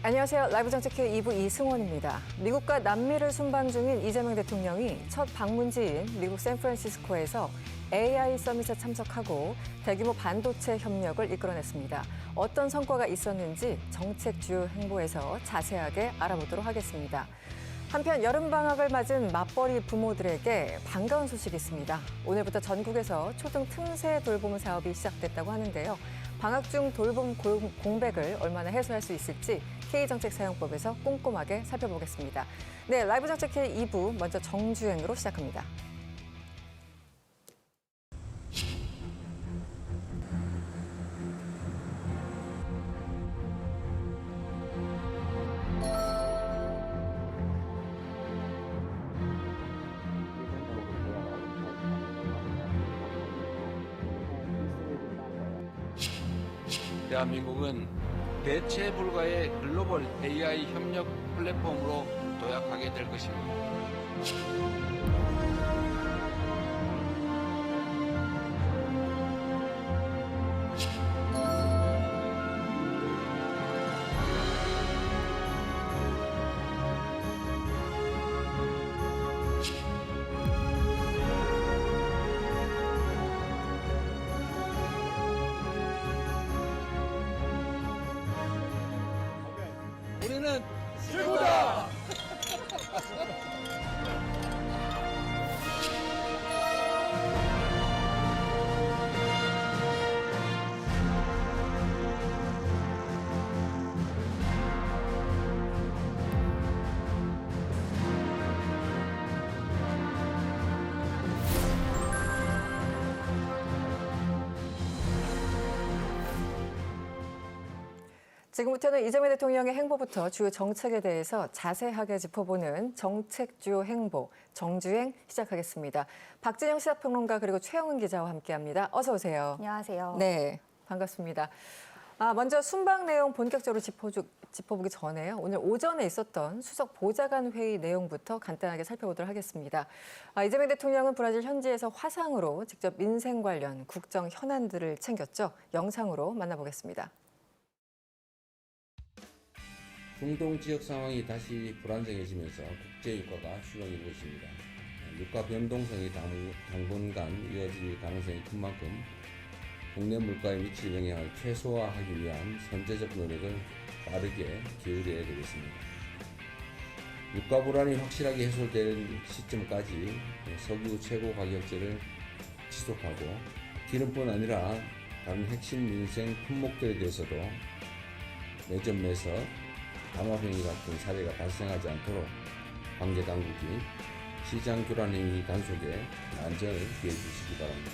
안녕하세요. 라이브 정책회 2부 이승원입니다. 미국과 남미를 순방 중인 이재명 대통령이 첫 방문지인 미국 샌프란시스코에서 AI 서밋에 참석하고 대규모 반도체 협력을 이끌어냈습니다. 어떤 성과가 있었는지 정책 주요 행보에서 자세하게 알아보도록 하겠습니다. 한편 여름방학을 맞은 맞벌이 부모들에게 반가운 소식이 있습니다. 오늘부터 전국에서 초등 틈새 돌봄 사업이 시작됐다고 하는데요. 방학 중 돌봄 공백을 얼마나 해소할 수 있을지 K정책사용법에서 꼼꼼하게 살펴보겠습니다. 네, 라이브 정책회 2부 먼저 정주행으로 시작합니다. 대한민국은 대체 불가의 글로벌 AI 협력 플랫폼으로 도약하게 될 것입니다. 우리는 최고다! 지금부터는 이재명 대통령의 행보부터 주요 정책에 대해서 자세하게 짚어보는 정책 주요 행보, 정주행 시작하겠습니다. 박진영 시사평론가 그리고 최영은 기자와 함께합니다. 어서 오세요. 안녕하세요. 네, 반갑습니다. 먼저 순방 내용 본격적으로 짚어보기 전에요. 오늘 오전에 있었던 수석 보좌관 회의 내용부터 간단하게 살펴보도록 하겠습니다. 이재명 대통령은 브라질 현지에서 화상으로 직접 민생 관련 국정 현안들을 챙겼죠. 영상으로 만나보겠습니다. 중동 지역 상황이 다시 불안정해지면서 국제 유가가 수렁이고 있습니다. 유가 변동성이 당분간 이어질 가능성이 큰 만큼 국내 물가에 미칠 영향을 최소화하기 위한 선제적 노력을 빠르게 기울여야 되겠습니다. 유가 불안이 확실하게 해소될 시점까지 석유 최고 가격제를 지속하고 기름뿐 아니라 다른 핵심 민생 품목들에 대해서도 매점 매석 담합행위 같은 사례가 발생하지 않도록 관계당국이 시장 교란행위 단속에 만전을 기해 주시기 바랍니다.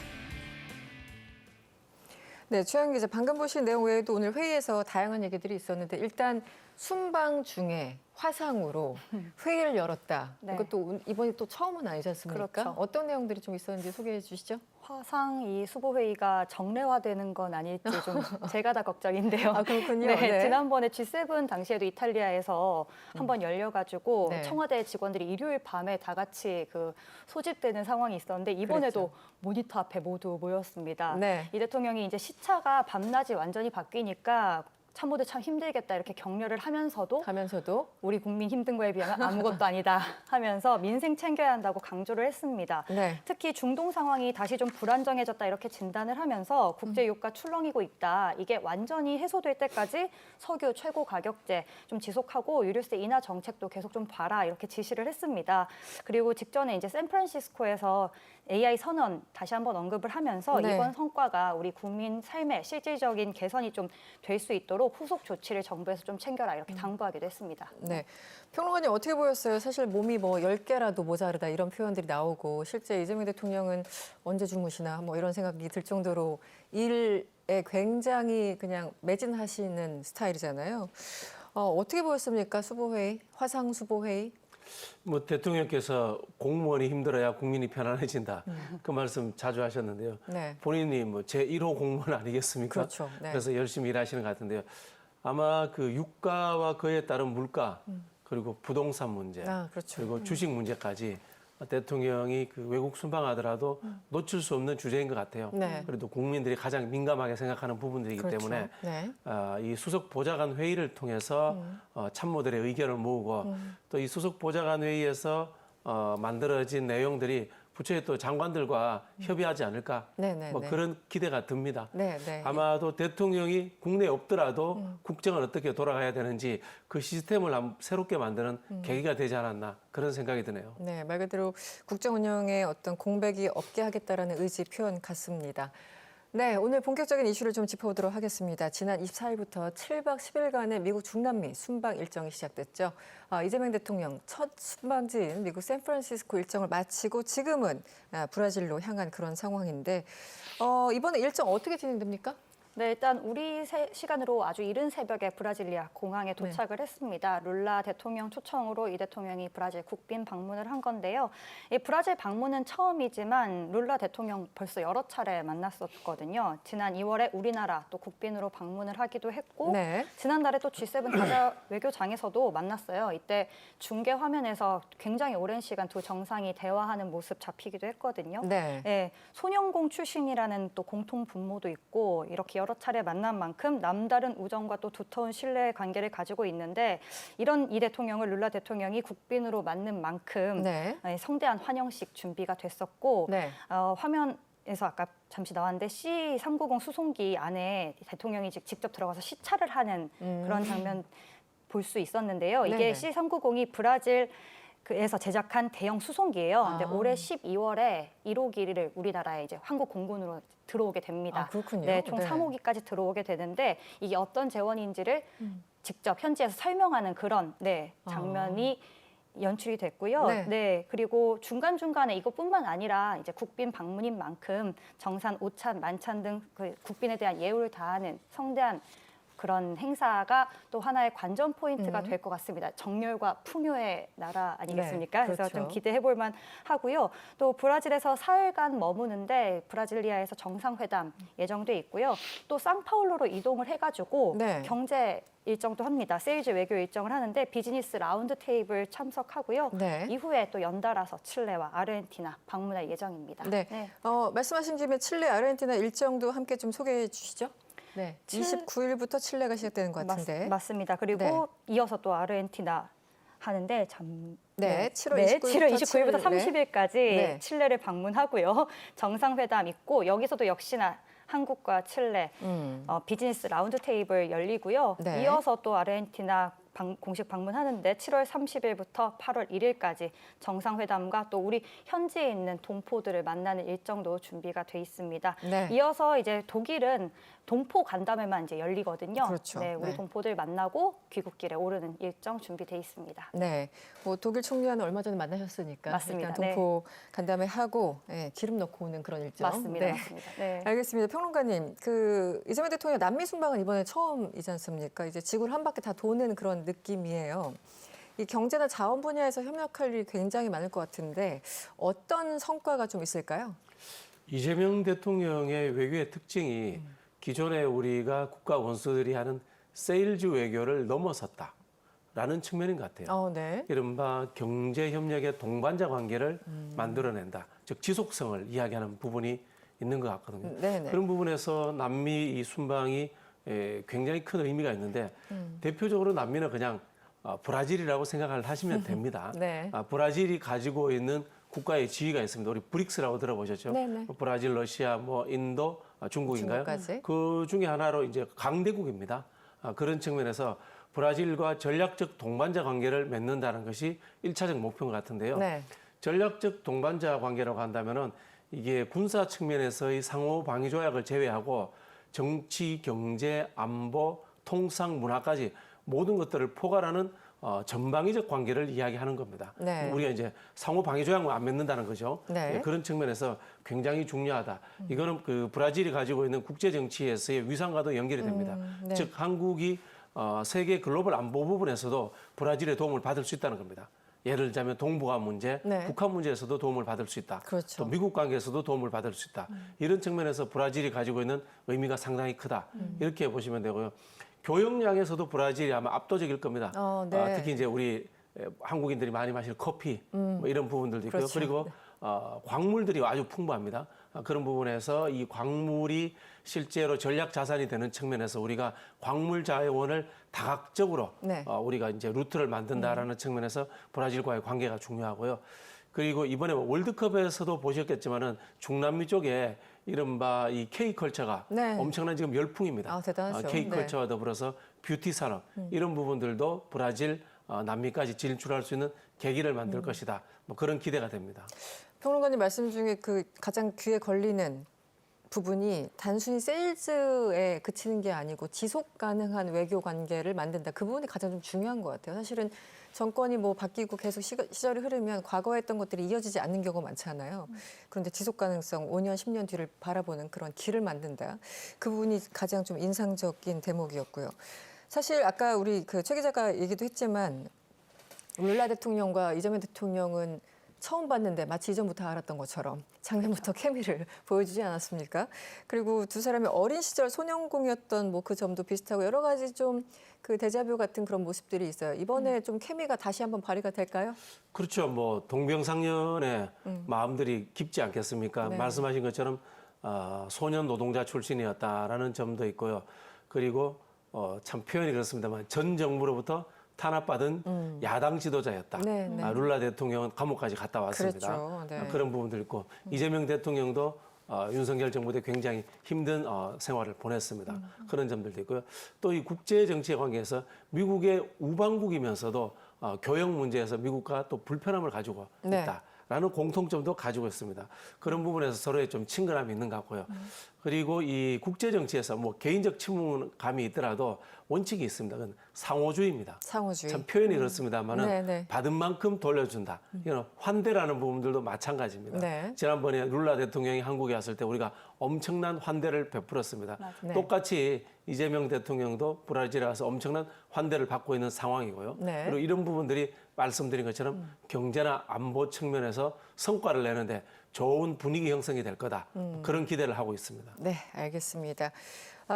네, 최영 기자, 방금 보신 내용 외에도 오늘 회의에서 다양한 얘기들이 있었는데 일단 순방 중에 화상으로 회의를 열었다. 네. 이것도 이번이 또 처음은 아니지 않습니까? 그렇죠. 어떤 내용들이 좀 있었는지 소개해 주시죠. 화상 이 수보회의가 정례화되는 건 아닐지 좀 제가 다 걱정인데요. 그렇군요. 네, 네. 지난번에 G7 당시에도 이탈리아에서 한번 열려가지고 네. 청와대 직원들이 일요일 밤에 다 같이 소집되는 상황이 있었는데 이번에도 그랬죠. 모니터 앞에 모두 모였습니다. 네. 이 대통령이 이제 시차가 밤낮이 완전히 바뀌니까 참모들 참 힘들겠다 이렇게 격려를 하면서도 우리 국민 힘든 거에 비하면 아무것도 아니다 하면서 민생 챙겨야 한다고 강조를 했습니다. 네. 특히 중동 상황이 다시 좀 불안정해졌다 이렇게 진단을 하면서 국제 유가 출렁이고 있다. 이게 완전히 해소될 때까지 석유 최고 가격제 좀 지속하고 유류세 인하 정책도 계속 좀 봐라 이렇게 지시를 했습니다. 그리고 직전에 이제 샌프란시스코에서 AI 선언 다시 한번 언급을 하면서 네. 이번 성과가 우리 국민 삶의 실질적인 개선이 좀 될 수 있도록 후속 조치를 정부에서 좀 챙겨라 이렇게 당부하기도 했습니다. 네. 평론가님 어떻게 보였어요? 사실 몸이 10개라도 모자르다 이런 표현들이 나오고 실제 이재명 대통령은 언제 주무시나 이런 생각이 들 정도로 일에 굉장히 그냥 매진하시는 스타일이잖아요. 어떻게 보였습니까? 수보회의, 화상 수보회의? 대통령께서 공무원이 힘들어야 국민이 편안해진다. 그 말씀 자주 하셨는데요. 네. 본인이 제1호 공무원 아니겠습니까? 그렇죠. 네. 그래서 열심히 일하시는 것 같은데요. 아마 그 유가와 그에 따른 물가 그리고 부동산 문제 그렇죠. 그리고 주식 문제까지 대통령이 그 외국 순방하더라도 놓칠 수 없는 주제인 것 같아요. 네. 그래도 국민들이 가장 민감하게 생각하는 부분들이기 그렇죠. 때문에 네. 이 수석 보좌관 회의를 통해서 참모들의 의견을 모으고 또 이 수석 보좌관 회의에서 만들어진 내용들이 부처의 또 장관들과 협의하지 않을까 네네. 뭐 그런 기대가 듭니다. 네, 네. 아마도 대통령이 국내에 없더라도 국정을 어떻게 돌아가야 되는지 그 시스템을 새롭게 만드는 계기가 되지 않았나 그런 생각이 드네요. 네, 말 그대로 국정 운영에 어떤 공백이 없게 하겠다라는 의지 표현 같습니다. 네, 오늘 본격적인 이슈를 좀 짚어보도록 하겠습니다. 지난 24일부터 7박 10일간의 미국 중남미 순방 일정이 시작됐죠. 이재명 대통령 첫 순방지인 미국 샌프란시스코 일정을 마치고 지금은 브라질로 향한 그런 상황인데 이번에 일정 어떻게 진행됩니까? 네, 일단 우리 시간으로 아주 이른 새벽에 브라질리아 공항에 도착을 했습니다. 룰라 대통령 초청으로 이 대통령이 브라질 국빈 방문을 한 건데요. 이 브라질 방문은 처음이지만 룰라 대통령 벌써 여러 차례 만났었거든요. 지난 2월에 우리나라 또 국빈으로 방문을 하기도 했고 네. 지난달에 또 G7 다자 외교장에서도 만났어요. 이때 중계 화면에서 굉장히 오랜 시간 두 정상이 대화하는 모습 잡히기도 했거든요. 네. 네, 소년공 출신이라는 또 공통 분모도 있고 이렇게 여러 차례 만난 만큼 남다른 우정과 또 두터운 신뢰 관계를 가지고 있는데 이런 이 대통령을 룰라 대통령이 국빈으로 맞는 만큼 네. 성대한 환영식 준비가 됐었고 네. 화면에서 아까 잠시 나왔는데 C390 수송기 안에 대통령이 직접 들어가서 시찰을 하는 그런 장면 볼 수 있었는데요. 이게 네네. C390이 브라질 에서 제작한 대형 수송기예요. 근데 올해 12월에 1호기를 우리나라에 이제 한국 공군으로 들어오게 됩니다. 그렇군요. 네, 총 3호기까지 들어오게 되는데 이게 어떤 재원인지를 직접 현지에서 설명하는 그런 장면이 연출이 됐고요. 네. 네, 그리고 중간중간에 이것뿐만 아니라 이제 국빈 방문인 만큼 정산, 오찬, 만찬 등 그 국빈에 대한 예우를 다하는 성대한 그런 행사가 또 하나의 관전 포인트가 될 것 같습니다. 정열과 풍요의 나라 아니겠습니까? 네, 그래서 그렇죠. 좀 기대해 볼 만 하고요. 또 브라질에서 사흘간 머무는데 브라질리아에서 정상회담 예정돼 있고요. 또 상파울루로 이동을 해가지고 네. 경제 일정도 합니다. 세일즈 외교 일정을 하는데 비즈니스 라운드 테이블 참석하고요. 네. 이후에 또 연달아서 칠레와 아르헨티나 방문할 예정입니다. 네. 말씀하신 김에 칠레, 아르헨티나 일정도 함께 좀 소개해 주시죠. 네. 29일부터 칠레가 시작되는 것 같은데. 맞습니다. 그리고 네. 이어서 또 아르헨티나 하는데 7월 29일부터 30일. 30일까지 네. 칠레를 방문하고요. 정상회담 있고 여기서도 역시나 한국과 칠레 비즈니스 라운드 테이블 열리고요. 네. 이어서 또 아르헨티나 공식 방문하는데 7월 30일부터 8월 1일까지 정상회담과 또 우리 현지에 있는 동포들을 만나는 일정도 준비가 돼 있습니다. 네. 이어서 이제 독일은 동포 간담회만 이제 열리거든요. 그렇죠. 네, 우리 네. 동포들 만나고 귀국길에 오르는 일정 준비돼 있습니다. 네, 뭐 독일 총리와는 얼마 전에 만나셨으니까 맞습니다. 일단 동포 간담회 하고 기름 넣고 오는 그런 일정. 맞습니다. 네. 맞습니다. 네. 알겠습니다. 평론가님, 이재명 대통령 남미 순방은 이번에 처음이지 않습니까? 이제 지구를 한 바퀴 다 도는 그런 느낌이에요. 이 경제나 자원 분야에서 협력할 일이 굉장히 많을 것 같은데 어떤 성과가 좀 있을까요? 이재명 대통령의 외교의 특징이 기존에 우리가 국가 원수들이 하는 세일즈 외교를 넘어섰다라는 측면인 것 같아요. 네. 이른바 경제협력의 동반자 관계를 만들어낸다. 즉 지속성을 이야기하는 부분이 있는 것 같거든요. 네네. 그런 부분에서 남미 이 순방이 굉장히 큰 의미가 있는데 대표적으로 남미는 그냥 브라질이라고 생각을 하시면 됩니다. 네. 브라질이 가지고 있는 국가의 지위가 있습니다. 우리 브릭스라고 들어보셨죠? 네네. 브라질, 러시아, 인도, 중국인가요? 중국까지. 그 중에 하나로 이제 강대국입니다. 그런 측면에서 브라질과 전략적 동반자 관계를 맺는다는 것이 1차적 목표인 것 같은데요. 네. 전략적 동반자 관계라고 한다면은 이게 군사 측면에서의 상호 방위 조약을 제외하고 정치, 경제, 안보, 통상, 문화까지 모든 것들을 포괄하는 전방위적 관계를 이야기하는 겁니다. 네. 우리가 이제 상호 방위 조약만 안 맺는다는 거죠. 네. 예, 그런 측면에서 굉장히 중요하다. 이거는 그 브라질이 가지고 있는 국제 정치에서의 위상과도 연결이 됩니다. 네. 즉 한국이 세계 글로벌 안보 부분에서도 브라질의 도움을 받을 수 있다는 겁니다. 예를 들자면 동북아 문제, 네. 북한 문제에서도 도움을 받을 수 있다. 그렇죠. 또 미국 관계에서도 도움을 받을 수 있다. 이런 측면에서 브라질이 가지고 있는 의미가 상당히 크다. 이렇게 보시면 되고요. 교역량에서도 브라질이 아마 압도적일 겁니다. 네. 특히 이제 우리 한국인들이 많이 마시는 커피 뭐 이런 부분들도 있고요. 그렇죠. 그리고 광물들이 아주 풍부합니다. 그런 부분에서 이 광물이 실제로 전략 자산이 되는 측면에서 우리가 광물 자원을 다각적으로 네. 우리가 이제 루트를 만든다라는 측면에서 브라질과의 관계가 중요하고요. 그리고 이번에 월드컵에서도 보셨겠지만은 중남미 쪽에 이른바 이 K컬처가 네. 엄청난 지금 열풍입니다. 아, 대단하죠. K컬처와 더불어서 뷰티 산업 이런 부분들도 브라질, 남미까지 진출할 수 있는 계기를 만들 것이다. 뭐 그런 기대가 됩니다. 평론가님 말씀 중에 그 가장 귀에 걸리는 부분이 단순히 세일즈에 그치는 게 아니고 지속 가능한 외교 관계를 만든다. 그 부분이 가장 좀 중요한 것 같아요. 사실은 정권이 뭐 바뀌고 계속 시절이 흐르면 과거에 했던 것들이 이어지지 않는 경우가 많잖아요. 그런데 지속 가능성 5년, 10년 뒤를 바라보는 그런 길을 만든다. 그 부분이 가장 좀 인상적인 대목이었고요. 사실 아까 우리 그 최 기자가 얘기도 했지만 룰라 대통령과 이재명 대통령은 처음 봤는데 마치 이전부터 알았던 것처럼 작년부터 케미를 보여주지 않았습니까? 그리고 두 사람이 어린 시절 소년공이었던 뭐 그 점도 비슷하고 여러 가지 좀 그 데자뷰 같은 그런 모습들이 있어요. 이번에 좀 케미가 다시 한번 발휘가 될까요? 그렇죠. 뭐 동병상련의 마음들이 깊지 않겠습니까? 네. 말씀하신 것처럼 소년 노동자 출신이었다라는 점도 있고요. 그리고 참 표현이 그렇습니다만 전 정부로부터 탄압받은 야당 지도자였다. 네, 네. 룰라 대통령은 감옥까지 갔다 왔습니다. 그랬죠. 네. 그런 부분들 있고 이재명 대통령도 윤석열 정부 때 굉장히 힘든 생활을 보냈습니다. 그런 점들도 있고요. 또 이 국제 정치의 관계에서 미국의 우방국이면서도 교역 문제에서 미국과 또 불편함을 가지고 네. 있다라는 공통점도 가지고 있습니다. 그런 부분에서 서로의 좀 친근함이 있는 것 같고요. 그리고 이 국제 정치에서 뭐 개인적 친분감이 있더라도 원칙이 있습니다. 그건 상호주의입니다. 상호주의. 참 표현이 그렇습니다만은 네, 네. 받은 만큼 돌려준다. 이건 환대라는 부분들도 마찬가지입니다. 네. 지난번에 룰라 대통령이 한국에 왔을 때 우리가 엄청난 환대를 베풀었습니다. 네. 똑같이 이재명 대통령도 브라질에 와서 엄청난 환대를 받고 있는 상황이고요. 네. 그리고 이런 부분들이 말씀드린 것처럼 경제나 안보 측면에서 성과를 내는데 좋은 분위기 형성이 될 거다. 그런 기대를 하고 있습니다. 네, 알겠습니다.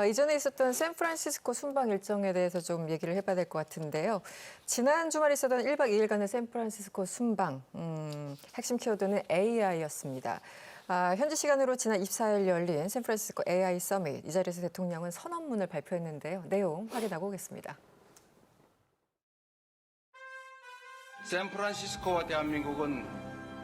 이전에 있었던 샌프란시스코 순방 일정에 대해서 좀 얘기를 해봐야 될 것 같은데요. 지난 주말에 있었던 1박 2일간의 샌프란시스코 순방, 핵심 키워드는 AI였습니다. 현지 시간으로 지난 24일 열린 샌프란시스코 AI 서밋, 이 자리에서 대통령은 선언문을 발표했는데요. 내용 확인하고 오겠습니다. 샌프란시스코와 대한민국은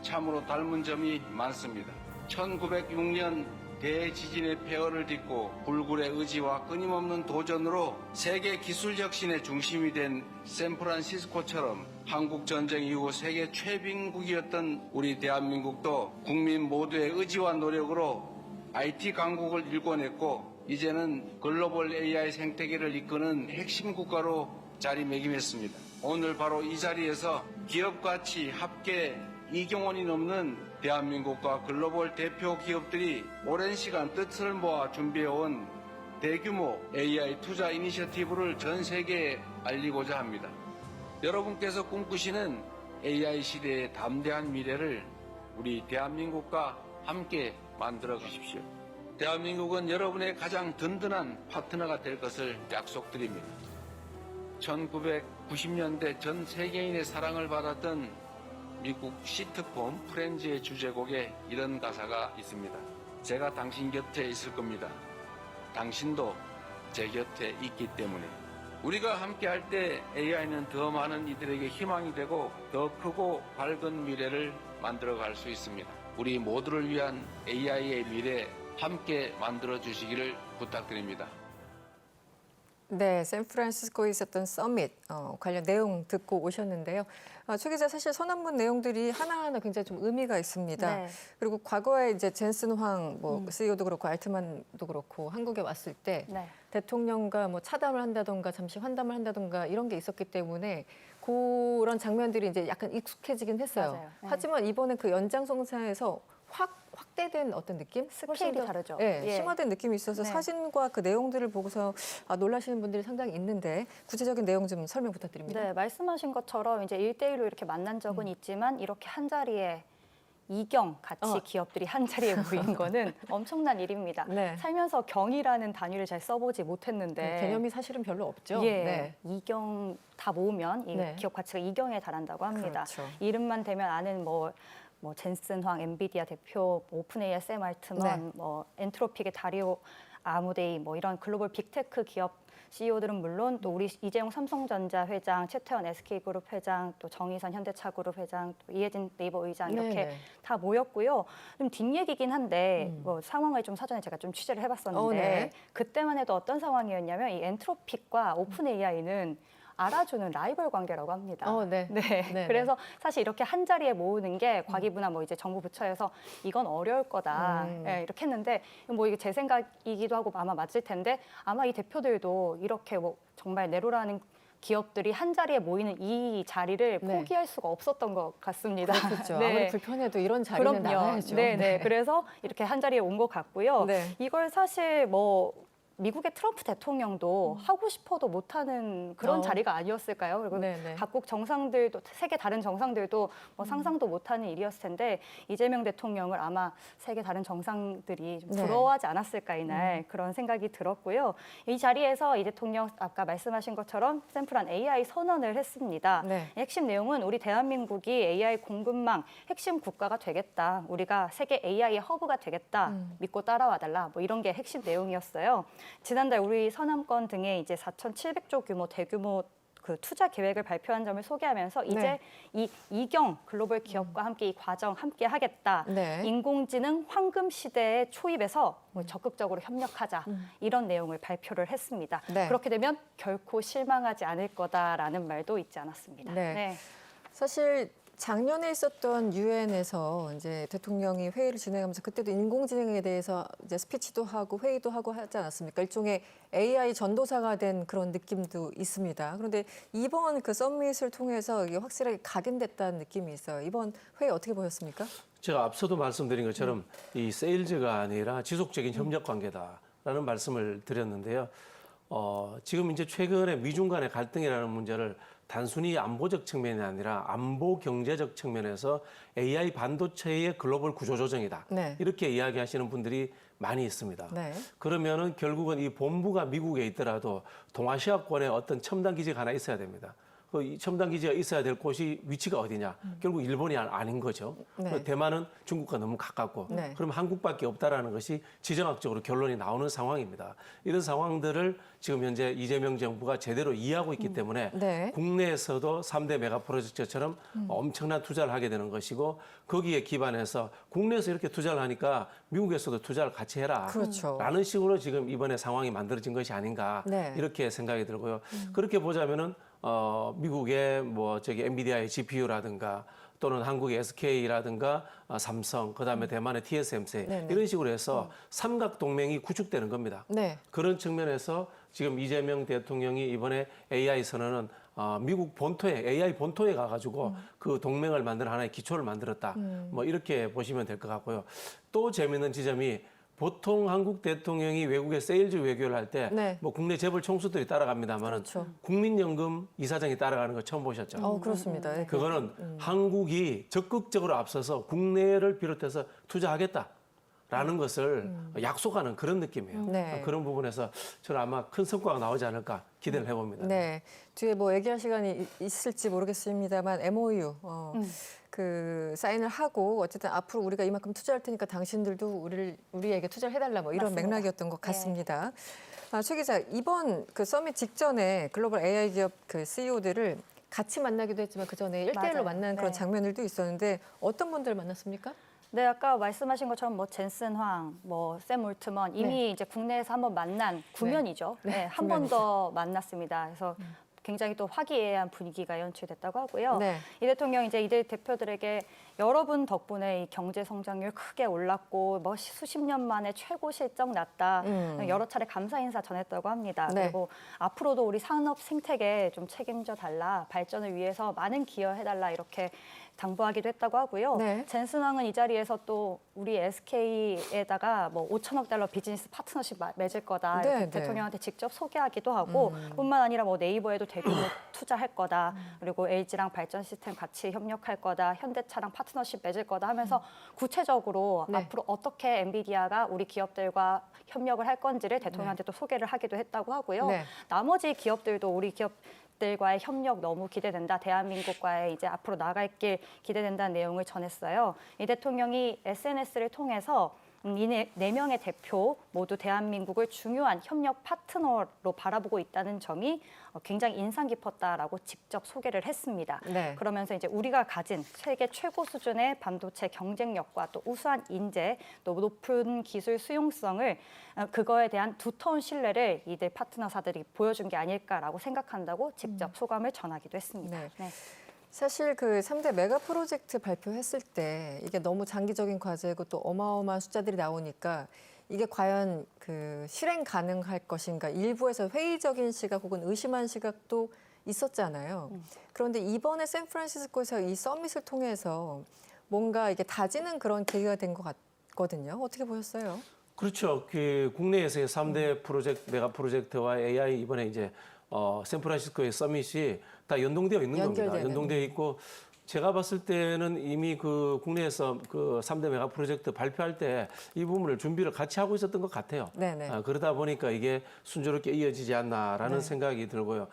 참으로 닮은 점이 많습니다. 1906년 대지진의 폐허를 딛고 불굴의 의지와 끊임없는 도전으로 세계 기술 혁신의 중심이 된 샌프란시스코처럼 한국 전쟁 이후 세계 최빈국이었던 우리 대한민국도 국민 모두의 의지와 노력으로 IT 강국을 일궈냈고 이제는 글로벌 AI 생태계를 이끄는 핵심 국가로 자리매김했습니다. 오늘 바로 이 자리에서 기업가치 합계 2경원이 넘는 대한민국과 글로벌 대표 기업들이 오랜 시간 뜻을 모아 준비해온 대규모 AI 투자 이니셔티브를 전 세계에 알리고자 합니다. 여러분께서 꿈꾸시는 AI 시대의 담대한 미래를 우리 대한민국과 함께 만들어 가십시오. 대한민국은 여러분의 가장 든든한 파트너가 될 것을 약속드립니다. 1990년대 전 세계인의 사랑을 받았던 미국 시트콤 프렌즈의 주제곡에 이런 가사가 있습니다. 제가 당신 곁에 있을 겁니다. 당신도 제 곁에 있기 때문에. 우리가 함께 할 때 AI는 더 많은 이들에게 희망이 되고 더 크고 밝은 미래를 만들어갈 수 있습니다. 우리 모두를 위한 AI의 미래 함께 만들어 주시기를 부탁드립니다. 네, 샌프란시스코에 있었던 서밋 관련 내용 듣고 오셨는데요. 최 기자, 사실 선언문 내용들이 하나하나 굉장히 좀 의미가 있습니다. 네. 그리고 과거에 이제 젠슨 황 CEO도 그렇고 알트만도 그렇고 한국에 왔을 때 네. 대통령과 뭐 차담을 한다던가 잠시 환담을 한다던가 이런 게 있었기 때문에 그런 장면들이 이제 약간 익숙해지긴 했어요. 맞아요. 네. 하지만 이번에 그 연장선상에서 확대된 어떤 느낌? 훨씬 스케일이 더 다르죠. 네, 예. 심화된 느낌이 있어서 네. 사진과 그 내용들을 보고서 놀라시는 분들이 상당히 있는데 구체적인 내용 좀 설명 부탁드립니다. 네, 말씀하신 것처럼 이제 1대1로 이렇게 만난 적은 있지만 이렇게 한 자리에 이경 가치 기업들이 한 자리에 모인 거는 엄청난 일입니다. 네. 살면서 경이라는 단위를 잘 써보지 못했는데 개념이 사실은 별로 없죠. 예, 네. 이경 다 모으면 이 네. 기업 가치가 이경에 달한다고 합니다. 그렇죠. 이름만 대면 아는 뭐 젠슨 황 엔비디아 대표, 오픈 AI 샘 알트먼, 네. 뭐 엔트로픽의 다리오 아무데이 뭐 이런 글로벌 빅테크 기업 CEO들은 물론 또 우리 이재용 삼성전자 회장, 최태원 SK그룹 회장, 또 정의선 현대차그룹 회장, 또 이혜진 네이버 의장 이렇게 네네. 다 모였고요. 좀 뒷얘기긴 한데 뭐 상황을 좀 사전에 제가 좀 취재를 해봤었는데 네. 그때만 해도 어떤 상황이었냐면 이 엔트로픽과 오픈 AI는 알아주는 라이벌 관계라고 합니다. 네. 네. 네. 그래서 사실 이렇게 한 자리에 모으는 게 과기부나 뭐 이제 정부 부처에서 이건 어려울 거다. 예, 이렇게 했는데 뭐 이게 제 생각이기도 하고 아마 맞을 텐데 아마 이 대표들도 이렇게 뭐 정말 내로라는 기업들이 한 자리에 모이는 이 자리를 네. 포기할 수가 없었던 것 같습니다. 그렇죠. 네. 아무리 불편해도 이런 자리는 나가야죠. 네. 그래서 이렇게 한 자리에 온 것 같고요. 네. 이걸 사실 뭐 미국의 트럼프 대통령도 하고 싶어도 못하는 그런 자리가 아니었을까요? 그리고 네네. 각국 정상들도 세계 다른 정상들도 뭐 상상도 못하는 일이었을 텐데 이재명 대통령을 아마 세계 다른 정상들이 좀 네. 부러워하지 않았을까 이날 그런 생각이 들었고요. 이 자리에서 이 대통령 아까 말씀하신 것처럼 샘플한 AI 선언을 했습니다. 네. 핵심 내용은 우리 대한민국이 AI 공급망 핵심 국가가 되겠다. 우리가 세계 AI의 허브가 되겠다. 믿고 따라와달라. 뭐 이런 게 핵심 내용이었어요. 지난달 우리 서남권 등에 이제 4,700조 규모 대규모 그 투자 계획을 발표한 점을 소개하면서 이제 네. 이 이경 글로벌 기업과 함께 이 과정 함께 하겠다. 네. 인공지능 황금 시대의 초입에서 뭐 적극적으로 협력하자 이런 내용을 발표를 했습니다. 네. 그렇게 되면 결코 실망하지 않을 거다라는 말도 있지 않았습니다. 네. 사실 작년에 있었던 유엔에서 이제 대통령이 회의를 진행하면서 그때도 인공지능에 대해서 이제 스피치도 하고 회의도 하고 하지 않았습니까? 일종의 AI 전도사가 된 그런 느낌도 있습니다. 그런데 이번 그 서밋을 통해서 이게 확실하게 각인됐다는 느낌이 있어요. 이번 회의 어떻게 보셨습니까? 제가 앞서도 말씀드린 것처럼 이 세일즈가 아니라 지속적인 협력 관계다라는 말씀을 드렸는데요. 지금 이제 최근에 미중 간의 갈등이라는 문제를 단순히 안보적 측면이 아니라 안보 경제적 측면에서 AI 반도체의 글로벌 구조 조정이다. 네. 이렇게 이야기하시는 분들이 많이 있습니다. 네. 그러면은 결국은 이 본부가 미국에 있더라도 동아시아권에 어떤 첨단 기지가 하나 있어야 됩니다. 그 첨단 기지가 있어야 될 곳이 위치가 어디냐? 결국 일본이 아닌 거죠. 네. 대만은 중국과 너무 가깝고, 네. 그럼 한국밖에 없다라는 것이 지정학적으로 결론이 나오는 상황입니다. 이런 상황들을 지금 현재 이재명 정부가 제대로 이해하고 있기 때문에 네. 국내에서도 3대 메가 프로젝트처럼 엄청난 투자를 하게 되는 것이고 거기에 기반해서 국내에서 이렇게 투자를 하니까 미국에서도 투자를 같이 해라. 그렇죠. 라는 식으로 지금 이번에 상황이 만들어진 것이 아닌가 네. 이렇게 생각이 들고요. 그렇게 보자면은 미국의 뭐 저기 엔비디아의 GPU라든가 또는 한국의 SK라든가 삼성, 그다음에 대만의 TSMC 네네. 이런 식으로 해서 삼각 동맹이 구축되는 겁니다. 네. 그런 측면에서 지금 이재명 대통령이 이번에 AI 선언은 미국 본토에 AI 본토에 가가지고 그 동맹을 만드는 하나의 기초를 만들었다. 뭐 이렇게 보시면 될 것 같고요. 또 재미있는 지점이 보통 한국 대통령이 외국에 세일즈 외교를 할 때 네. 뭐 국내 재벌 총수들이 따라갑니다만은 그렇죠. 국민연금 이사장이 따라가는 거 처음 보셨죠? 그렇습니다. 네. 그거는 한국이 적극적으로 앞서서 국내를 비롯해서 투자하겠다라는 것을 약속하는 그런 느낌이에요. 네. 그런 부분에서 저는 아마 큰 성과가 나오지 않을까 기대를 해봅니다. 네. 뒤에 뭐 얘기할 시간이 있을지 모르겠습니다만 MOU 그 사인을 하고 어쨌든 앞으로 우리가 이만큼 투자할 테니까 당신들도 우리에게 투자를 해달라 뭐 이런 맞습니다. 맥락이었던 것 같습니다. 최 기자, 이번 그 서밋 직전에 글로벌 AI 기업 그 CEO들을 같이 만나기도 했지만 그 전에 1대1로 맞아요. 만난 그런 네. 장면들도 있었는데 어떤 분들 만났습니까? 네, 아까 말씀하신 것처럼 뭐 젠슨 황, 뭐 샘 올트먼 이미 이제 국내에서 한번 만난 구면이죠. 네, 한 번 더 만났습니다. 그래서 굉장히 또 화기애애한 분위기가 연출됐다고 하고요. 네. 이 대통령 이제 이들 대표들에게 여러분 덕분에 이 경제 성장률 크게 올랐고 뭐 수십 년 만에 최고 실적 났다. 여러 차례 감사 인사 전했다고 합니다. 네. 그리고 앞으로도 우리 산업 생태계 좀 책임져 달라. 발전을 위해서 많은 기여해 달라 이렇게 당부하기도 했다고 하고요. 네. 젠슨 황은 이 자리에서 또 우리 SK에다가 뭐 5천억 달러 비즈니스 파트너십 맺을 거다. 네, 이렇게 네. 대통령한테 직접 소개하기도 하고 뿐만 아니라 뭐 네이버에도 대규모 투자할 거다. 그리고 LG랑 발전 시스템 같이 협력할 거다. 현대차랑 파트너십 맺을 거다 하면서 구체적으로 네. 앞으로 어떻게 엔비디아가 우리 기업들과 협력을 할 건지를 대통령한테 또 소개를 하기도 했다고 하고요. 네. 나머지 기업들도 우리 기업들과의 협력 너무 기대된다. 대한민국과의 이제 앞으로 나갈 길 기대된다는 내용을 전했어요. 이 대통령이 SNS를 통해서 이 네 명의 대표 모두 대한민국을 중요한 협력 파트너로 바라보고 있다는 점이 굉장히 인상 깊었다라고 직접 소개를 했습니다. 네. 그러면서 이제 우리가 가진 세계 최고 수준의 반도체 경쟁력과 또 우수한 인재, 또 높은 기술 수용성을 그거에 대한 두터운 신뢰를 이들 파트너사들이 보여준 게 아닐까라고 생각한다고 직접 소감을 전하기도 했습니다. 네. 네. 사실 그 3대 메가 프로젝트 발표했을 때 이게 너무 장기적인 과제고 또 어마어마한 숫자들이 나오니까 이게 과연 그 실행 가능할 것인가 일부에서 회의적인 시각 혹은 의심한 시각도 있었잖아요. 그런데 이번에 샌프란시스코에서 이 서밋을 통해서 뭔가 이게 다지는 그런 계기가 된 것 같거든요. 어떻게 보셨어요? 그렇죠. 그 국내에서의 3대 프로젝트, 메가 프로젝트와 AI 이번에 이제 샌프란시스코의 서밋이 다 연동되어 있는 겁니다. 연결되는. 연동되어 있고 제가 봤을 때는 이미 그 국내에서 그 3대 메가 프로젝트 발표할 때 이 부분을 준비를 같이 하고 있었던 것 같아요. 네네. 그러다 보니까 이게 순조롭게 이어지지 않나라는 네. 생각이 들고요.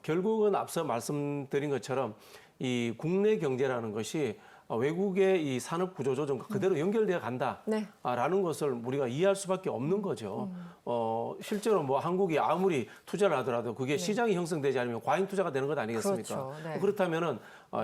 결국은 앞서 말씀드린 것처럼 이 국내 경제라는 것이 외국의 이 산업 구조 조정과 그대로 연결되어 간다라는 네. 것을 우리가 이해할 수밖에 없는 거죠. 실제로 뭐 한국이 아무리 투자를 하더라도 그게 시장이 형성되지 않으면 과잉 투자가 되는 것 아니겠습니까? 그렇죠. 네. 그렇다면은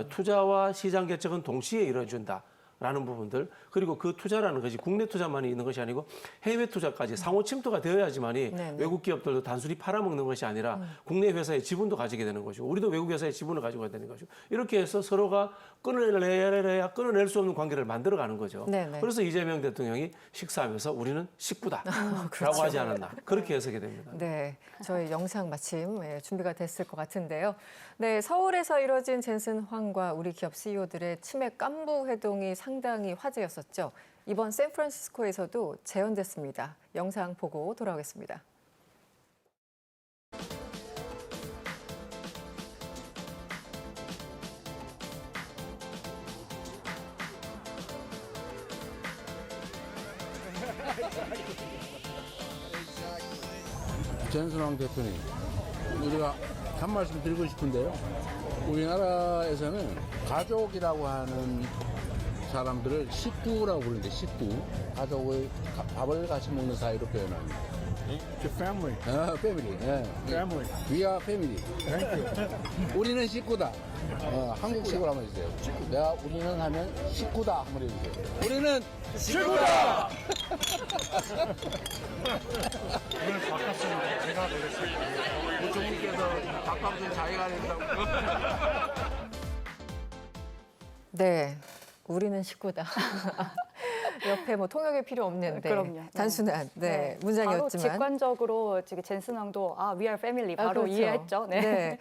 투자와 시장 개척은 동시에 이루어진다. 라는 부분들 그리고 그 투자라는 것이 국내 투자만이 있는 것이 아니고 해외 투자까지 상호 침투가 되어야지만이 네네. 외국 기업들도 단순히 팔아먹는 것이 아니라 국내 회사의 지분도 가지게 되는 것이고 우리도 외국 회사의 지분을 가지고 가야 되는 것이고 이렇게 해서 서로가 끊어낼 수 없는 관계를 만들어가는 거죠. 네네. 그래서 이재명 대통령이 식사하면서 우리는 식구다라고 그렇죠. 하지 않았나 그렇게 해석이 됩니다. 네, 저희 영상 마침 준비가 됐을 것 같은데요. 네, 서울에서 이뤄진 젠슨 황과 우리 기업 CEO들의 치맥 깐부 회동이 상당히 화제였었죠. 이번 샌프란시스코에서도 재현됐습니다. 영상 보고 돌아오겠습니다. 젠슨왕 대표님, 우리가 한 말씀 드리고 싶은데요. 우리나라에서는 가족이라고 하는 사람들을 식구라고 부르는데 식구, 가족의 밥을 같이 먹는 사이로 표현합니다. The family. 패밀리. 예. Family. We are family. Thank you. 우리는 식구다. 한국식으로 한번 해주세요. 내가 우리는 하면 식구다 한번 해주세요. 우리는 식구다. 오늘 바꿨습니다. 제가 그랬습니다. 부총리께서 밥값은 자기가 낸다고. 네, 우리는 식구다. 옆에 뭐 통역이 필요 없는 그럼요. 단순한 문장이었지만 바로 직관적으로 지금 젠슨 왕도 we are family 바로 그렇죠. 이해했죠. 네.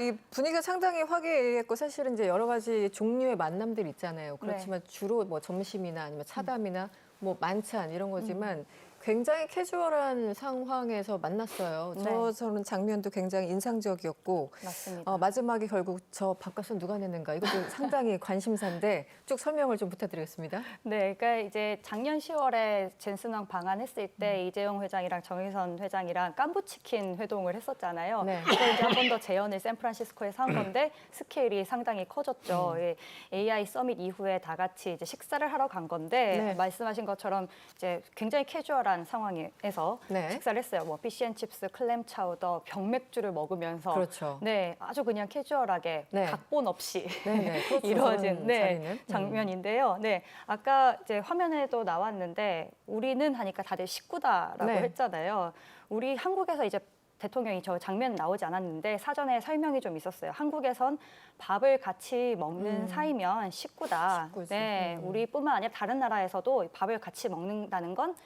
이 분위기가 상당히 화기애애했고 사실은 이제 여러 가지 종류의 만남들이 있잖아요. 그렇지만 주로 뭐 점심이나 아니면 차담이나 뭐 만찬 이런 거지만 굉장히 캐주얼한 상황에서 만났어요. 네. 저는 장면도 굉장히 인상적이었고 맞습니다. 마지막에 결국 저 밥값은 누가 내는가 이것도 상당히 관심사인데 쭉 설명을 좀 부탁드리겠습니다. 네, 그러니까 이제 작년 10월에 젠슨 왕 방한했을 때 이재용 회장이랑 정의선 회장이랑 깐부치킨 회동을 했었잖아요. 네. 그걸 이제 한 번 더 재현을 샌프란시스코에서 한 건데 스케일이 상당히 커졌죠. 예, AI 서밋 이후에 다 같이 이제 식사를 하러 간 건데 네. 말씀하신 것처럼 이제 굉장히 캐주얼한 상황에서 네. 식사를 했어요. 뭐 피시앤칩스, 클램 차우더, 병맥주를 먹으면서 그렇죠. 네, 아주 그냥 캐주얼하게 네. 각본 없이 네네. 그렇죠. 이루어진 저런 자리는. 장면인데요. 네, 아까 이제 화면에도 나왔는데 우리는 하니까 다들 식구다라고 네. 했잖아요. 우리 한국에서 이제 대통령이 저 장면 나오지 않았는데 사전에 설명이 좀 있었어요. 한국에선 밥을 같이 먹는 사이면 식구다. 식구지. 네, 우리뿐만 아니라 다른 나라에서도 밥을 같이 먹는다는 건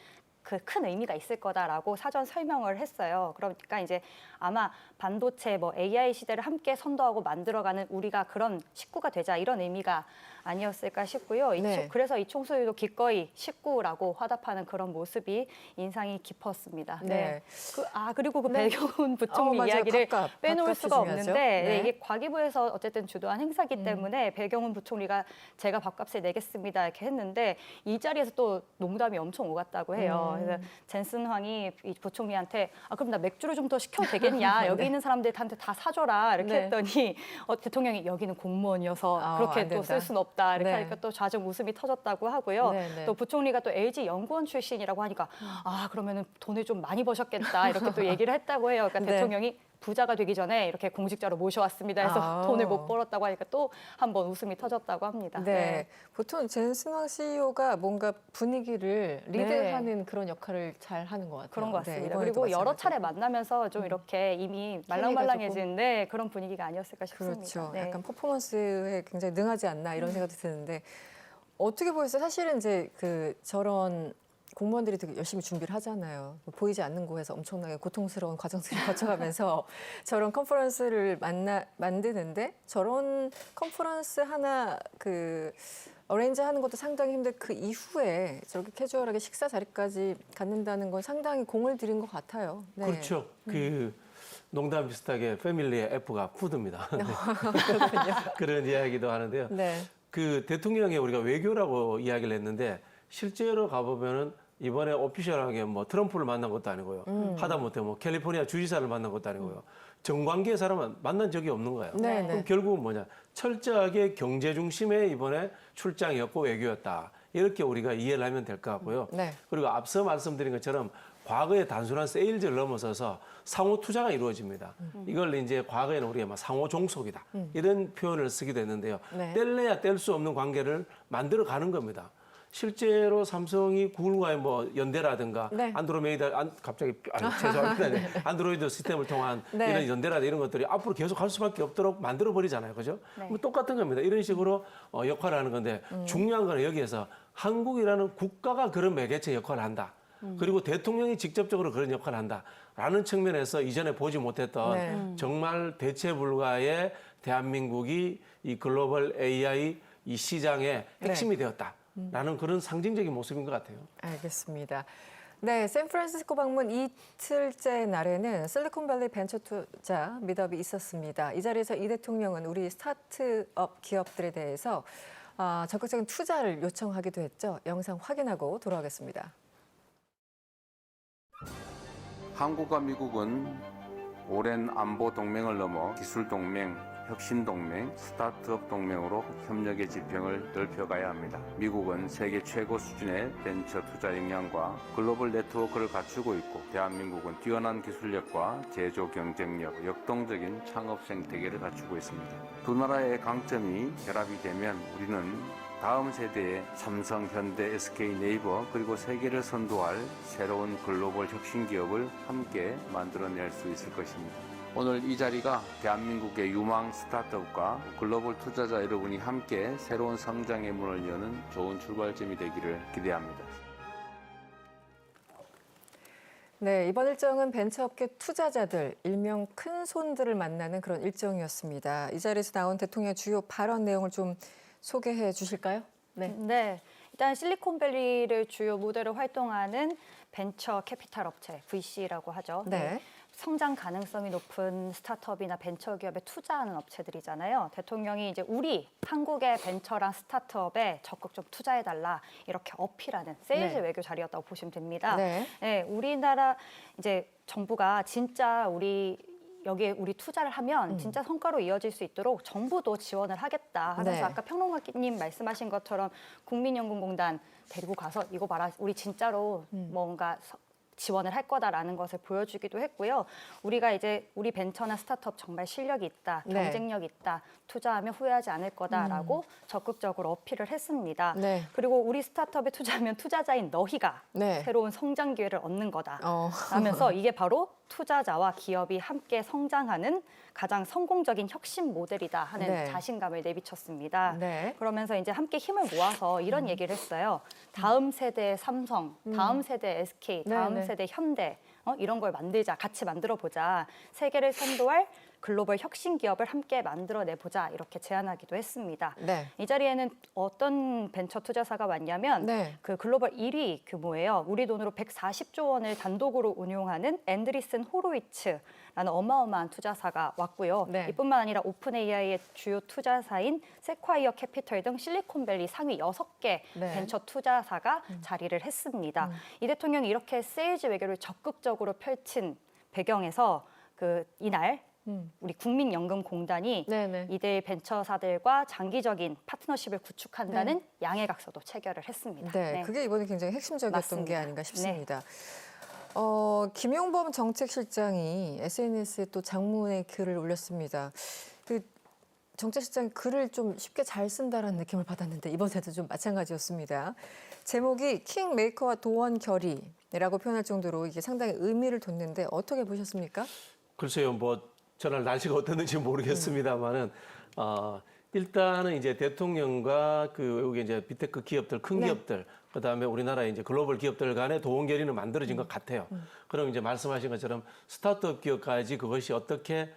그 큰 의미가 있을 거다라고 사전 설명을 했어요. 그러니까 이제 아마 반도체 뭐 AI 시대를 함께 선도하고 만들어가는 우리가 그런 식구가 되자 이런 의미가 아니었을까 싶고요. 네. 그래서 이 총수도 기꺼이 식구라고 화답하는 그런 모습이 인상이 깊었습니다. 네. 그리고 그 네. 배경훈 부총리 맞아요. 이야기를 빼놓을 밥값이 수가 중요하죠. 없는데 네. 이게 과기부에서 어쨌든 주도한 행사기 때문에 배경훈 부총리가 제가 밥값을 내겠습니다 이렇게 했는데 이 자리에서 또 농담이 엄청 오갔다고 해요. 그래서 젠슨 황이 이 부총리한테 그럼 나 맥주를 좀 더 시켜도 되겠냐? 여기 있는 사람들한테 다 사줘라 이렇게 네. 했더니 대통령이 여기는 공무원이어서 안 그렇게 또 된다. 쓸 수는 없다 이렇게 네. 하니까 또 좌정 웃음이 터졌다고 하고요. 네. 또 부총리가 또 LG 연구원 출신이라고 하니까 그러면은 돈을 좀 많이 버셨겠다 이렇게 또 얘기를 했다고 해요. 그러니까 네. 대통령이 부자가 되기 전에 이렇게 공직자로 모셔왔습니다 해서 돈을 못 벌었다고 하니까 또 한 번 웃음이 터졌다고 합니다. 네. 보통 젠슨황 CEO가 뭔가 분위기를 리드하는 그런 역할을 잘 하는 것 같아요. 그런 것 네, 같습니다. 이번에도 그리고 여러 마찬가지고. 차례 만나면서 좀 이렇게 이미 말랑말랑해진 그런 분위기가 아니었을까 싶습니다. 그렇죠. 네. 약간 퍼포먼스에 굉장히 능하지 않나 이런 생각도 드는데 어떻게 보였어요? 사실은 이제 저런 공무원들이 되게 열심히 준비를 하잖아요. 보이지 않는 곳에서 엄청나게 고통스러운 과정들을 거쳐가면서 저런 컨퍼런스를 만드는데 저런 컨퍼런스 하나 어레인지 하는 것도 상당히 힘든데 그 이후에 저렇게 캐주얼하게 식사 자리까지 갖는다는 건 상당히 공을 들인 것 같아요. 네. 그렇죠. 농담 비슷하게 패밀리의 F가 푸드입니다. 네. 그런 이야기도 하는데요. 네. 그 대통령이 우리가 외교라고 이야기를 했는데 실제로 가보면은 이번에 오피셜하게 뭐 트럼프를 만난 것도 아니고요. 하다못해 뭐 캘리포니아 주지사를 만난 것도 아니고요. 정관계 사람은 만난 적이 없는 거예요. 네, 그럼 네. 결국은 뭐냐? 철저하게 경제 중심의 이번에 출장이었고 외교였다. 이렇게 우리가 이해를 하면 될 것 같고요. 네. 그리고 앞서 말씀드린 것처럼 과거의 단순한 세일즈를 넘어서서 상호 투자가 이루어집니다. 이걸 이제 과거에는 우리가 막 상호 종속이다. 이런 표현을 쓰기도 했는데요. 네. 뗄래야 뗄 수 없는 관계를 만들어 가는 겁니다. 실제로 삼성이 구글과의 뭐 연대라든가 네. 죄송합니다. 안드로이드 시스템을 통한 네. 이런 연대라든가 이런 것들이 앞으로 계속 할 수밖에 없도록 만들어 버리잖아요. 그죠? 네. 뭐 똑같은 겁니다. 이런 식으로 역할을 하는 건데 중요한 거는 여기에서 한국이라는 국가가 그런 매개체 역할을 한다. 그리고 대통령이 직접적으로 그런 역할을 한다라는 측면에서 이전에 보지 못했던 네. 정말 대체 불가의 대한민국이 이 글로벌 AI 이 시장의 핵심이 되었다라는 그런 상징적인 모습인 것 같아요. 알겠습니다. 네, 샌프란시스코 방문 이틀째 날에는 실리콘밸리 벤처 투자 미트업이 있었습니다. 이 자리에서 이 대통령은 우리 스타트업 기업들에 대해서 적극적인 투자를 요청하기도 했죠. 영상 확인하고 돌아오겠습니다. 한국과 미국은 오랜 안보 동맹을 넘어 기술 동맹, 혁신 동맹, 스타트업 동맹으로 협력의 지평을 넓혀가야 합니다. 미국은 세계 최고 수준의 벤처 투자 역량과 글로벌 네트워크를 갖추고 있고 대한민국은 뛰어난 기술력과 제조 경쟁력, 역동적인 창업 생태계를 갖추고 있습니다. 두 나라의 강점이 결합이 되면 우리는 다음 세대의 삼성, 현대, SK, 네이버 그리고 세계를 선도할 새로운 글로벌 혁신 기업을 함께 만들어낼 수 있을 것입니다. 오늘 이 자리가 대한민국의 유망 스타트업과 글로벌 투자자 여러분이 함께 새로운 성장의 문을 여는 좋은 출발점이 되기를 기대합니다. 네, 이번 일정은 벤처업계 투자자들, 일명 큰 손들을 만나는 그런 일정이었습니다. 이 자리에서 나온 대통령의 주요 발언 내용을 좀 소개해 주실까요? 네. 일단 실리콘밸리를 주요 무대로 활동하는 벤처 캐피탈 업체, VC라고 하죠. 네. 성장 가능성이 높은 스타트업이나 벤처 기업에 투자하는 업체들이잖아요. 대통령이 이제 우리 한국의 벤처랑 스타트업에 적극 좀 투자해달라 이렇게 어필하는 세일즈 네. 외교 자리였다고 보시면 됩니다. 네. 네, 우리나라 이제 정부가 진짜 여기에 우리 투자를 하면 진짜 성과로 이어질 수 있도록 정부도 지원을 하겠다 하면서 네. 아까 평론가님 말씀하신 것처럼 국민연금공단 데리고 가서 이거 봐라 우리 진짜로 뭔가 지원을 할 거다라는 것을 보여주기도 했고요. 우리가 이제 우리 벤처나 스타트업 정말 실력이 있다, 네. 경쟁력이 있다, 투자하면 후회하지 않을 거다라고 적극적으로 어필을 했습니다. 네. 그리고 우리 스타트업에 투자하면 투자자인 너희가 네. 새로운 성장 기회를 얻는 거다. 어. 하면서 이게 바로 투자자와 기업이 함께 성장하는 가장 성공적인 혁신 모델이다 하는 네. 자신감을 내비쳤습니다. 네. 그러면서 이제 함께 힘을 모아서 이런 얘기를 했어요. 다음 세대의 삼성, 다음 세대의 SK, 네, 다음 네. 세대 현대 이런 걸 만들자, 같이 만들어 보자. 세계를 선도할 글로벌 혁신 기업을 함께 만들어내보자 이렇게 제안하기도 했습니다. 네. 이 자리에는 어떤 벤처 투자사가 왔냐면 네. 그 글로벌 1위 규모예요. 우리 돈으로 140조 원을 단독으로 운용하는 앤드리슨 호로위츠라는 어마어마한 투자사가 왔고요. 네. 이뿐만 아니라 오픈 AI의 주요 투자사인 세콰이어 캐피털 등 실리콘밸리 상위 6개 네. 벤처 투자사가 자리를 했습니다. 이 대통령이 이렇게 세일즈 외교를 적극적으로 펼친 배경에서 이날 우리 국민연금공단이 네네. 이들 벤처사들과 장기적인 파트너십을 구축한다는 양해각서도 체결을 했습니다. 네, 그게 이번에 굉장히 핵심적이었던 맞습니다. 게 아닌가 네. 싶습니다. 김용범 정책실장이 SNS에 또 장문의 글을 올렸습니다. 그 정책실장이 글을 좀 쉽게 잘 쓴다라는 느낌을 받았는데 이번에도 좀 마찬가지였습니다. 제목이 킹메이커와 도원 결의라고 표현할 정도로 이게 상당히 의미를 뒀는데 어떻게 보셨습니까? 글쎄요, 뭐 저날 날씨가 어땠는지 모르겠습니다만은 일단은 이제 대통령과 그 외국의 이제 비테크 기업들, 큰 네. 기업들, 그다음에 우리나라의 이제 글로벌 기업들 간의 도원 결의는 만들어진 것 같아요. 그럼 이제 말씀하신 것처럼 스타트업 기업까지 그것이 어떻게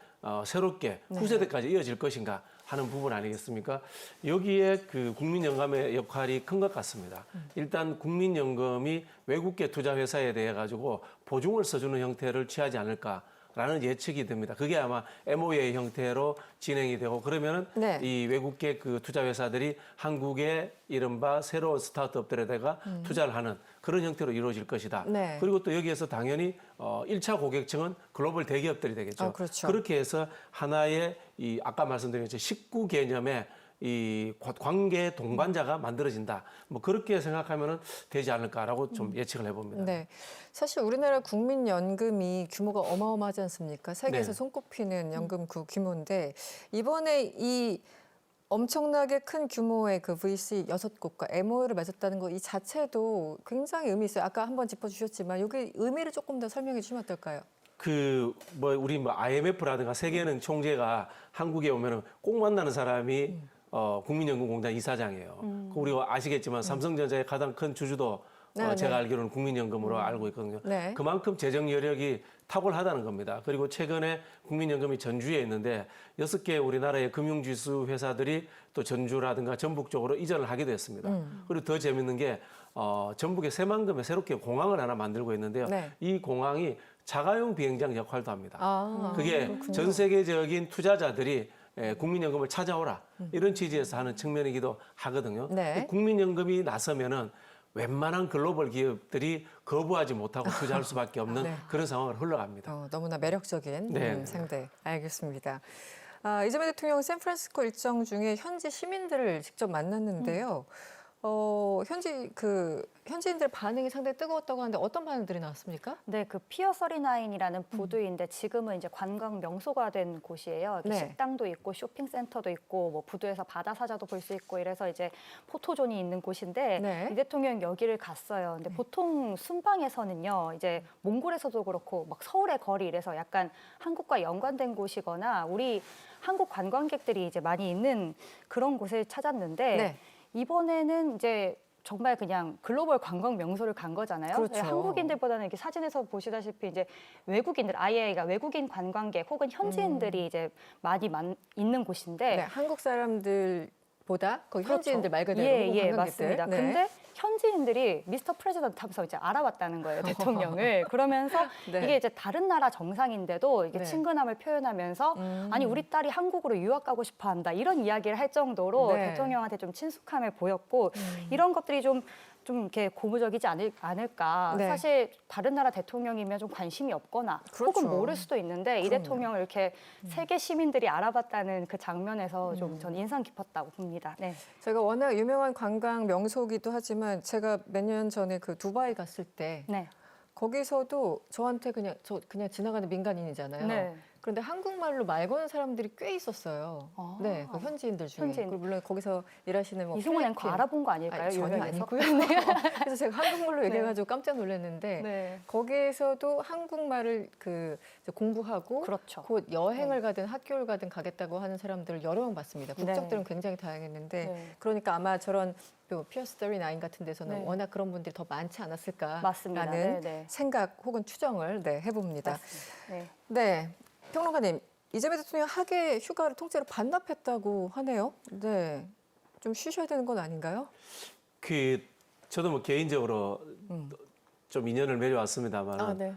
새롭게 후세대까지 이어질 것인가 하는 부분 아니겠습니까? 여기에 그 국민연금의 역할이 큰 것 같습니다. 일단 국민연금이 외국계 투자 회사에 대해 가지고 보증을 써주는 형태를 취하지 않을까. 라는 예측이 됩니다. 그게 아마 MOA 형태로 진행이 되고 그러면은 네. 이 외국계 그 투자 회사들이 한국의 이른바 새로운 스타트업들에다가 투자를 하는 그런 형태로 이루어질 것이다. 네. 그리고 또 여기에서 당연히 1차 고객층은 글로벌 대기업들이 되겠죠. 그렇죠. 그렇게 해서 하나의 이 아까 말씀드린 것처럼 식구 개념의 이 관계 동반자가 만들어진다. 뭐 그렇게 생각하면은 되지 않을까라고 좀 예측을 해봅니다. 네, 사실 우리나라 국민연금이 규모가 어마어마하지 않습니까? 세계에서 네. 손꼽히는 연금 그 규모인데 이번에 이 엄청나게 큰 규모의 그 VC 6곳과 MOU를 맺었다는 거 이 자체도 굉장히 의미 있어요. 아까 한번 짚어주셨지만 여기 의미를 조금 더 설명해 주시면 어떨까요? 우리 IMF라든가 세계은행 총재가 한국에 오면은 꼭 만나는 사람이 국민연금공단 이사장이에요. 우리가 아시겠지만 삼성전자의 가장 큰 주주도 네, 제가 네. 알기로는 국민연금으로 알고 있거든요. 네. 그만큼 재정 여력이 탁월하다는 겁니다. 그리고 최근에 국민연금이 전주에 있는데 6개 우리나라의 금융지수 회사들이 또 전주라든가 전북 쪽으로 이전을 하게 됐습니다. 그리고 더 재밌는 게 전북의 새만금에 새롭게 공항을 하나 만들고 있는데요. 네. 이 공항이 자가용 비행장 역할도 합니다. 그게 그렇군요. 전 세계적인 투자자들이 국민연금을 찾아오라 이런 취지에서 하는 측면이기도 하거든요. 네. 국민연금이 나서면은 웬만한 글로벌 기업들이 거부하지 못하고 투자할 수밖에 없는 네. 그런 상황을 흘러갑니다. 너무나 매력적인 네. 상대. 알겠습니다. 이재명 대통령 샌프란시스코 일정 중에 현지 시민들을 직접 만났는데요. 현지인들 반응이 상당히 뜨거웠다고 하는데 어떤 반응들이 나왔습니까? 네, 그 피어 39이라는 부두인데 지금은 이제 관광 명소가 된 곳이에요. 네. 식당도 있고 쇼핑센터도 있고 뭐 부두에서 바다 사자도 볼 수 있고 이래서 이제 포토존이 있는 곳인데 네. 이 대통령 여기를 갔어요. 근데 보통 순방에서는요, 이제 몽골에서도 그렇고 막 서울의 거리 이래서 약간 한국과 연관된 곳이거나 우리 한국 관광객들이 이제 많이 있는 그런 곳을 찾았는데 네. 이번에는 이제 정말 그냥 글로벌 관광 명소를 간 거잖아요. 그렇죠. 네, 한국인들보다는 이렇게 사진에서 보시다시피 이제 외국인들, 아예 외국인 관광객 혹은 현지인들이 이제 많이 있는 곳인데 네, 한국 사람들보다 거기 현지인들 말 그대로 예, 한국 예, 관광객들. 맞습니다. 네. 근데 현지인들이 미스터 프레지던트 하면서 이제 알아봤다는 거예요, 대통령을. 그러면서 네. 이게 이제 다른 나라 정상인데도 이게 네. 친근함을 표현하면서 아니 우리 딸이 한국으로 유학 가고 싶어 한다 이런 이야기를 할 정도로 네. 대통령한테 좀 친숙함을 보였고 이런 것들이 좀 이렇게 고무적이지 않을까. 네. 사실 다른 나라 대통령이면 좀 관심이 없거나 그렇죠. 혹은 모를 수도 있는데 이 그럼요. 대통령을 이렇게 세계 시민들이 알아봤다는 그 장면에서 좀 전 인상 깊었다고 봅니다. 네. 제가 워낙 유명한 관광 명소기도 하지만 제가 몇 년 전에 그 두바이 갔을 때 네. 거기서도 저한테 저 그냥 지나가는 민간인이잖아요. 네. 그런데 한국말로 말 거는 사람들이 꽤 있었어요. 아. 네, 그 현지인들 중에. 현지인. 그리고 물론 거기서 일하시는 뭐 이승훈 앵커 필리핀. 알아본 거 아닐까요? 아니, 전혀 유명해서? 아니고요. 그래서 제가 한국말로 얘기해가지고 깜짝 놀랐는데 네. 거기에서도 한국말을 이제 공부하고 그렇죠. 곧 여행을 가든 학교를 가든 가겠다고 하는 사람들을 여러 명 봤습니다. 국적들은 굉장히 다양했는데 네. 그러니까 아마 저런 피어스 39 같은 데서는 네. 워낙 그런 분들이 더 많지 않았을까라는 맞습니다. 네, 네. 생각 혹은 추정을 해봅니다. 맞습니다. 네. 네, 평론가님. 이재명 대통령 하계 휴가를 통째로 반납했다고 하네요. 네, 좀 쉬셔야 되는 건 아닌가요? 저도 뭐 개인적으로 좀 인연을 맺어왔습니다만 아, 네.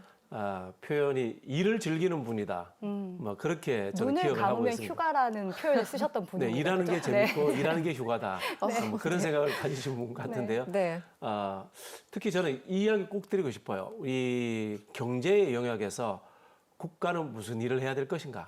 표현이 일을 즐기는 분이다. 뭐 그렇게 저는 눈을 기억을 하고 감으면 있습니다. 휴가라는 표현을 쓰셨던 네, 분입니다. 일하는 게 그렇죠? 재밌고 일하는 게 휴가다. 뭐 그런 네. 생각을 가지신 분 같은데요. 네. 특히 저는 이 이야기 꼭 드리고 싶어요. 우리 경제의 영역에서 국가는 무슨 일을 해야 될 것인가?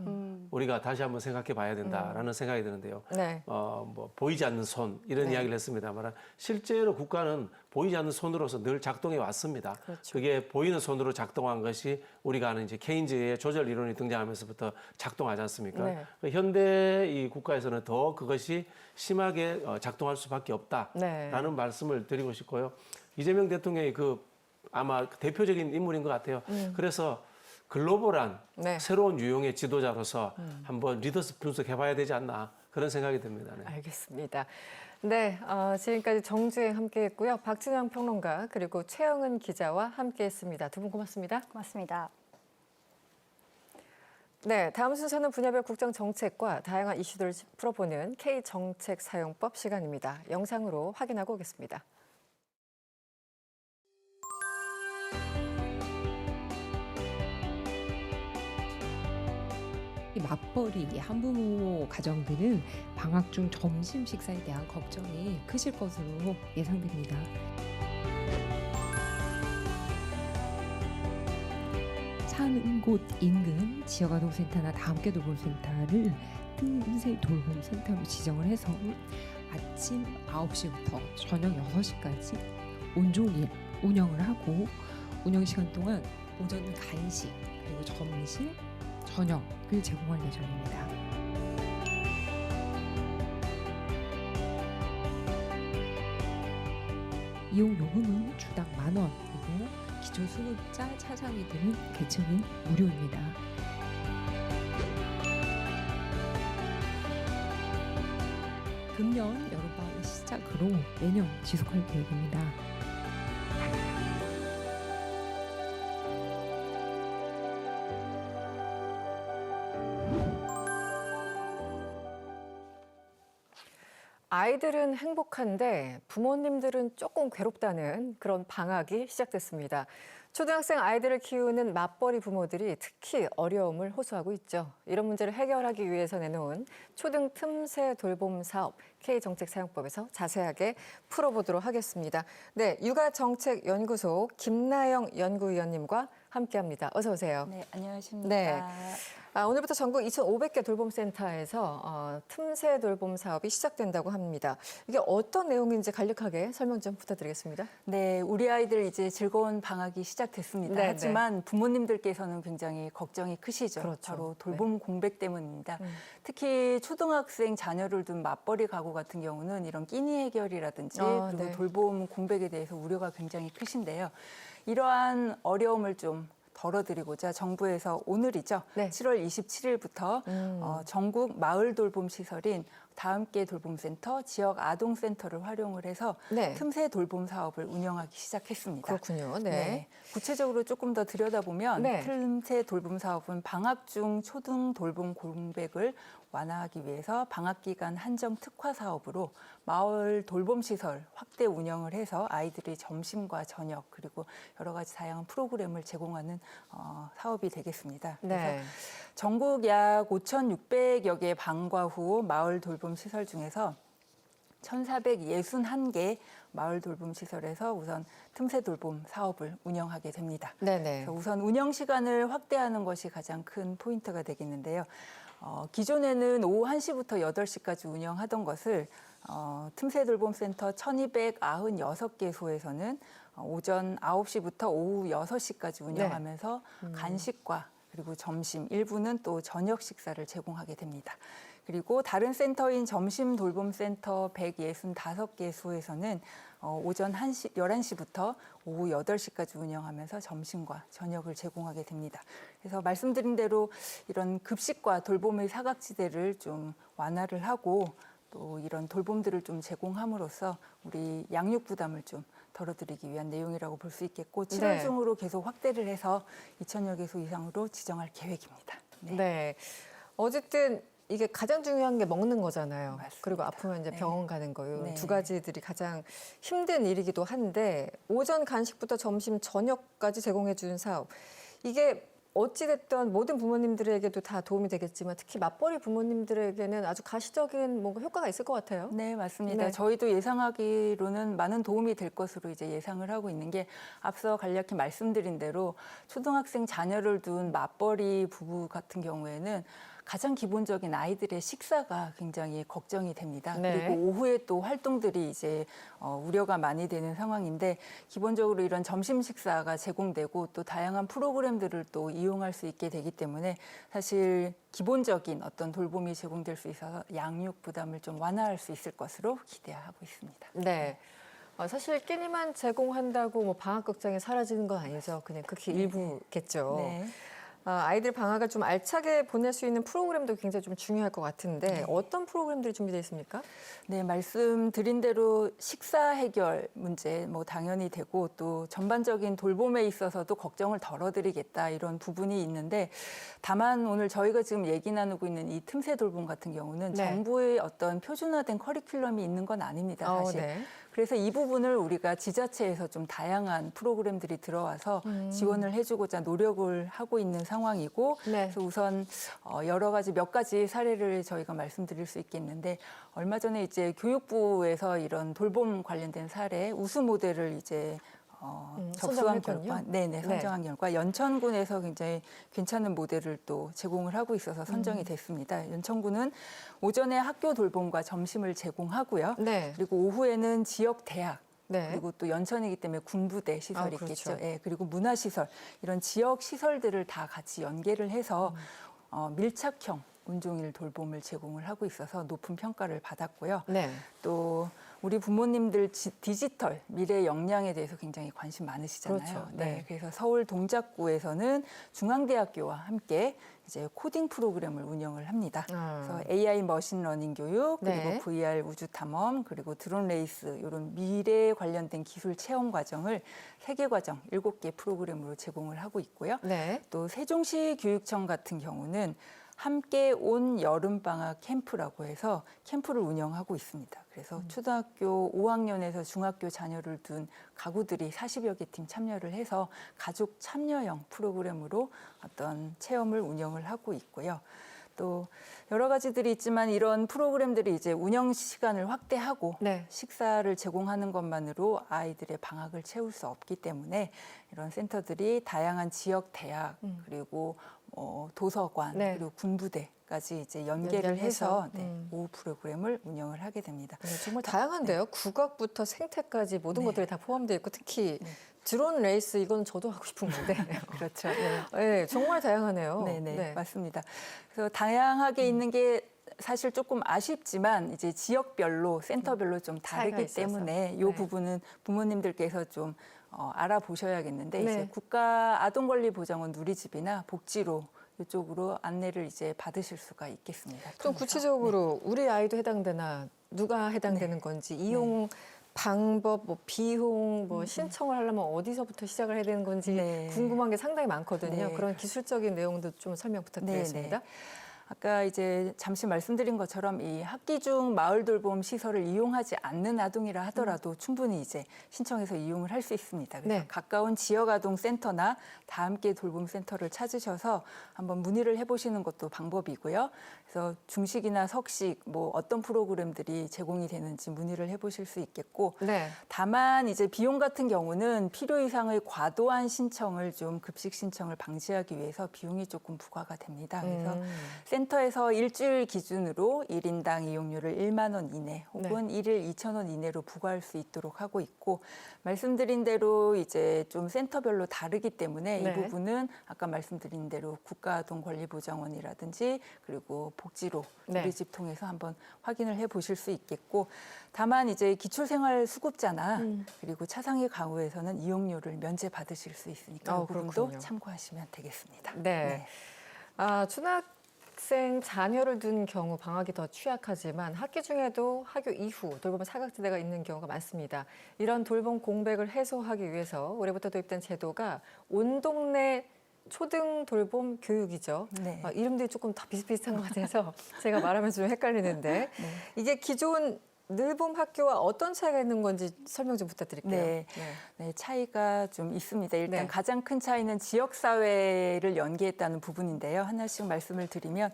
우리가 다시 한번 생각해 봐야 된다라는 생각이 드는데요. 네. 뭐 보이지 않는 손 이런 네. 이야기를 했습니다만 실제로 국가는 보이지 않는 손으로서 늘 작동해 왔습니다. 그렇죠. 그게 보이는 손으로 작동한 것이 우리가 아는 이제 케인즈의 조절 이론이 등장하면서부터 작동하지 않습니까? 네. 현대 이 국가에서는 더 그것이 심하게 작동할 수밖에 없다라는 네. 말씀을 드리고 싶고요. 이재명 대통령이 아마 대표적인 인물인 것 같아요. 그래서 글로벌한 네. 새로운 유형의 지도자로서 한번 리더십 분석해봐야 되지 않나 그런 생각이 듭니다. 네. 알겠습니다. 네, 지금까지 정주행 함께했고요. 박진영 평론가 그리고 최영은 기자와 함께했습니다. 두 분 고맙습니다. 고맙습니다. 네, 다음 순서는 분야별 국정 정책과 다양한 이슈들을 풀어보는 K정책 사용법 시간입니다. 영상으로 확인하고 오겠습니다. 이 맞벌이 한부모 가정들은 방학 중 점심 식사에 대한 걱정이 크실 것으로 예상됩니다. 사는 곳 인근 지역아동센터나 다함께 돌봄센터를 틈새 돌봄센터로 지정을 해서 아침 9시부터 저녁 6시까지 온종일 운영을 하고 운영 시간 동안 오전 간식 그리고 점심 저녁을 제공할 예정입니다. 이용 요금은 주당 10,000원이고 기초수급자 차상위들은 계층은 무료입니다. 금년 여름방학 시작으로 매년 지속할 계획입니다. 아이들은 행복한데 부모님들은 조금 괴롭다는 그런 방학이 시작됐습니다. 초등학생 아이들을 키우는 맞벌이 부모들이 특히 어려움을 호소하고 있죠. 이런 문제를 해결하기 위해서 내놓은 초등 틈새 돌봄 사업 K정책사용법에서 자세하게 풀어보도록 하겠습니다. 네, 육아정책연구소 김나영 연구위원님과 함께합니다. 어서 오세요. 네, 안녕하십니까. 네. 오늘부터 전국 2,500개 돌봄센터에서 틈새 돌봄 사업이 시작된다고 합니다. 이게 어떤 내용인지 간략하게 설명 좀 부탁드리겠습니다. 네, 우리 아이들 이제 즐거운 방학이 시작됐습니다. 네, 하지만 부모님들께서는 굉장히 걱정이 크시죠. 그렇죠. 바로 돌봄 공백 때문입니다. 특히 초등학생 자녀를 둔 맞벌이 가구 같은 경우는 이런 끼니 해결이라든지 그리고 네. 돌봄 공백에 대해서 우려가 굉장히 크신데요. 이러한 어려움을 좀 덜어드리고자 정부에서 오늘이죠. 네. 7월 27일부터 전국 마을 돌봄 시설인 다함께 돌봄센터, 지역 아동센터를 활용을 해서 네. 틈새 돌봄 사업을 운영하기 시작했습니다. 그렇군요. 네. 구체적으로 조금 더 들여다보면 네. 틈새 돌봄 사업은 방학 중 초등 돌봄 공백을 완화하기 위해서 방학 기간 한정 특화 사업으로 마을 돌봄 시설 확대 운영을 해서 아이들이 점심과 저녁 그리고 여러 가지 다양한 프로그램을 제공하는 사업이 되겠습니다. 네. 그래서 전국 약 5,600여 개 방과 후 마을 돌봄 시설 중에서 1,461개 마을 돌봄 시설에서 우선 틈새 돌봄 사업을 운영하게 됩니다. 네네. 그래서 우선 운영 시간을 확대하는 것이 가장 큰 포인트가 되겠는데요. 기존에는 오후 1시부터 8시까지 운영하던 것을 틈새 돌봄센터 1,296개소에서는 오전 9시부터 오후 6시까지 운영하면서 간식과 그리고 점심, 일부는 또 저녁 식사를 제공하게 됩니다. 그리고 다른 센터인 점심 돌봄센터 165개소에서는 오전 11시부터 오후 8시까지 운영하면서 점심과 저녁을 제공하게 됩니다. 그래서 말씀드린 대로 이런 급식과 돌봄의 사각지대를 좀 완화를 하고 또 이런 돌봄들을 좀 제공함으로써 우리 양육 부담을 좀 덜어드리기 위한 내용이라고 볼 수 있겠고 7월 중으로 계속 확대를 해서 2,000여 개소 이상으로 지정할 계획입니다. 네. 어쨌든 이게 가장 중요한 게 먹는 거잖아요. 맞습니다. 그리고 아프면 이제 네. 병원 가는 거요. 네. 두 가지들이 가장 힘든 일이기도 한데 오전 간식부터 점심 저녁까지 제공해 주는 사업. 이게 어찌됐든 모든 부모님들에게도 다 도움이 되겠지만 특히 맞벌이 부모님들에게는 아주 가시적인 뭔가 효과가 있을 것 같아요. 네, 맞습니다. 네. 저희도 예상하기로는 많은 도움이 될 것으로 이제 예상을 하고 있는 게 앞서 간략히 말씀드린 대로 초등학생 자녀를 둔 맞벌이 부부 같은 경우에는 가장 기본적인 아이들의 식사가 굉장히 걱정이 됩니다. 네. 그리고 오후에 또 활동들이 이제 우려가 많이 되는 상황인데 기본적으로 이런 점심 식사가 제공되고 또 다양한 프로그램들을 또 이용할 수 있게 되기 때문에 사실 기본적인 어떤 돌봄이 제공될 수 있어서 양육 부담을 좀 완화할 수 있을 것으로 기대하고 있습니다. 네. 사실 끼니만 제공한다고 뭐 방학극장이 사라지는 건 아니죠. 그냥 극히 일부겠죠. 네. 아이들 방학을 좀 알차게 보낼 수 있는 프로그램도 굉장히 좀 중요할 것 같은데 어떤 프로그램들이 준비되어 있습니까? 네, 말씀드린 대로 식사 해결 문제 뭐 당연히 되고 또 전반적인 돌봄에 있어서도 걱정을 덜어드리겠다 이런 부분이 있는데 다만 오늘 저희가 지금 얘기 나누고 있는 이 틈새 돌봄 같은 경우는 네. 정부의 어떤 표준화된 커리큘럼이 있는 건 아닙니다, 사실. 네. 그래서 이 부분을 우리가 지자체에서 좀 다양한 프로그램들이 들어와서 지원을 해주고자 노력을 하고 있는 상황이고 네. 그래서 우선 여러 가지 몇 가지 사례를 저희가 말씀드릴 수 있겠는데 얼마 전에 이제 교육부에서 이런 돌봄 관련된 사례 우수 모델을 이제 접수한 선정했군요. 결과, 네네 선정한 결과 연천군에서 굉장히 괜찮은 모델을 또 제공을 하고 있어서 선정이 됐습니다. 연천군은 오전에 학교 돌봄과 점심을 제공하고요. 네. 그리고 오후에는 지역 대학 네. 그리고 또 연천이기 때문에 군부대 시설이 그렇죠. 있겠죠. 예, 그리고 문화시설 이런 지역 시설들을 다 같이 연계를 해서 밀착형 온종일 돌봄을 제공을 하고 있어서 높은 평가를 받았고요. 네. 또 우리 부모님들 디지털 미래 역량에 대해서 굉장히 관심 많으시잖아요. 그렇죠. 네. 네. 그래서 서울 동작구에서는 중앙대학교와 함께 이제 코딩 프로그램을 운영을 합니다. 그래서 AI 머신러닝 교육, 그리고 네. VR 우주 탐험, 그리고 드론 레이스 이런 미래 관련된 기술 체험 과정을 3개 과정 7개 프로그램으로 제공을 하고 있고요. 네. 또 세종시 교육청 같은 경우는 함께 온 여름방학 캠프라고 해서 캠프를 운영하고 있습니다. 그래서 초등학교 5학년에서 중학교 자녀를 둔 가구들이 40여 개 팀 참여를 해서 가족 참여형 프로그램으로 어떤 체험을 운영을 하고 있고요. 또 여러 가지들이 있지만 이런 프로그램들이 이제 운영 시간을 확대하고 네. 식사를 제공하는 것만으로 아이들의 방학을 채울 수 없기 때문에 이런 센터들이 다양한 지역 대학 그리고 도서관 네. 그리고 군부대까지 이제 연계를 해서 오후 프로그램을 운영을 하게 됩니다. 네, 정말 다양한데요. 국악부터 생태까지 모든 네. 것들이 다 포함되어 있고 특히 드론 레이스 이건 저도 하고 싶은 건데. 그렇죠. 네. 네, 정말 다양하네요. 네네 맞습니다. 그래서 다양하게 있는 게 사실 조금 아쉽지만 이제 지역별로 센터별로 좀 차이가 다르기 있어서. 때문에 이 네. 부분은 부모님들께서 좀 알아보셔야겠는데 네. 이제 국가 아동권리보장원 누리집이나 복지로 이쪽으로 안내를 이제 받으실 수가 있겠습니다. 좀 통해서. 구체적으로 우리 아이도 해당되나 누가 해당되는 건지 이용 방법, 뭐 비용, 뭐 신청을 하려면 어디서부터 시작을 해야 되는 건지 네. 궁금한 게 상당히 많거든요. 네. 그런 기술적인 내용도 좀 설명 부탁드리겠습니다. 아까 이제 잠시 말씀드린 것처럼 이 학기 중 마을 돌봄 시설을 이용하지 않는 아동이라 하더라도 충분히 이제 신청해서 이용을 할 수 있습니다. 그래서 네. 가까운 지역 아동 센터나 다 함께 돌봄 센터를 찾으셔서 한번 문의를 해보시는 것도 방법이고요. 그래서 중식이나 석식 뭐 어떤 프로그램들이 제공이 되는지 문의를 해보실 수 있겠고 네. 다만 이제 비용 같은 경우는 필요 이상의 과도한 신청을 좀 급식 신청을 방지하기 위해서 비용이 조금 부과가 됩니다. 그래서 센터에서 일주일 기준으로 1인당 이용료를 1만 원 이내 혹은 1일 2천 원 이내로 부과할 수 있도록 하고 있고 말씀드린 대로 이제 좀 센터별로 다르기 때문에 네. 이 부분은 아까 말씀드린 대로 국가아동권리보장원이라든지 그리고 복지로 네. 우리 집 통해서 한번 확인을 해보실 수 있겠고 다만 이제 기초생활수급자나 그리고 차상위 가구에서는 이용료를 면제받으실 수 있으니까 그 부분도 그렇군요. 참고하시면 되겠습니다. 네. 초등학생 자녀를 둔 경우 방학이 더 취약하지만 학기 중에도 학교 이후 돌봄 사각지대가 있는 경우가 많습니다. 이런 돌봄 공백을 해소하기 위해서 올해부터 도입된 제도가 온 동네 초등 돌봄 교육이죠. 네. 이름들이 조금 다 비슷비슷한 것 같아서 제가 말하면서 좀 헷갈리는데 이게 기존 늘봄 학교와 어떤 차이가 있는 건지 설명 좀 부탁드릴게요. 네. 네, 차이가 좀 있습니다. 일단 네. 가장 큰 차이는 지역사회를 연계했다는 부분인데요. 하나씩 말씀을 드리면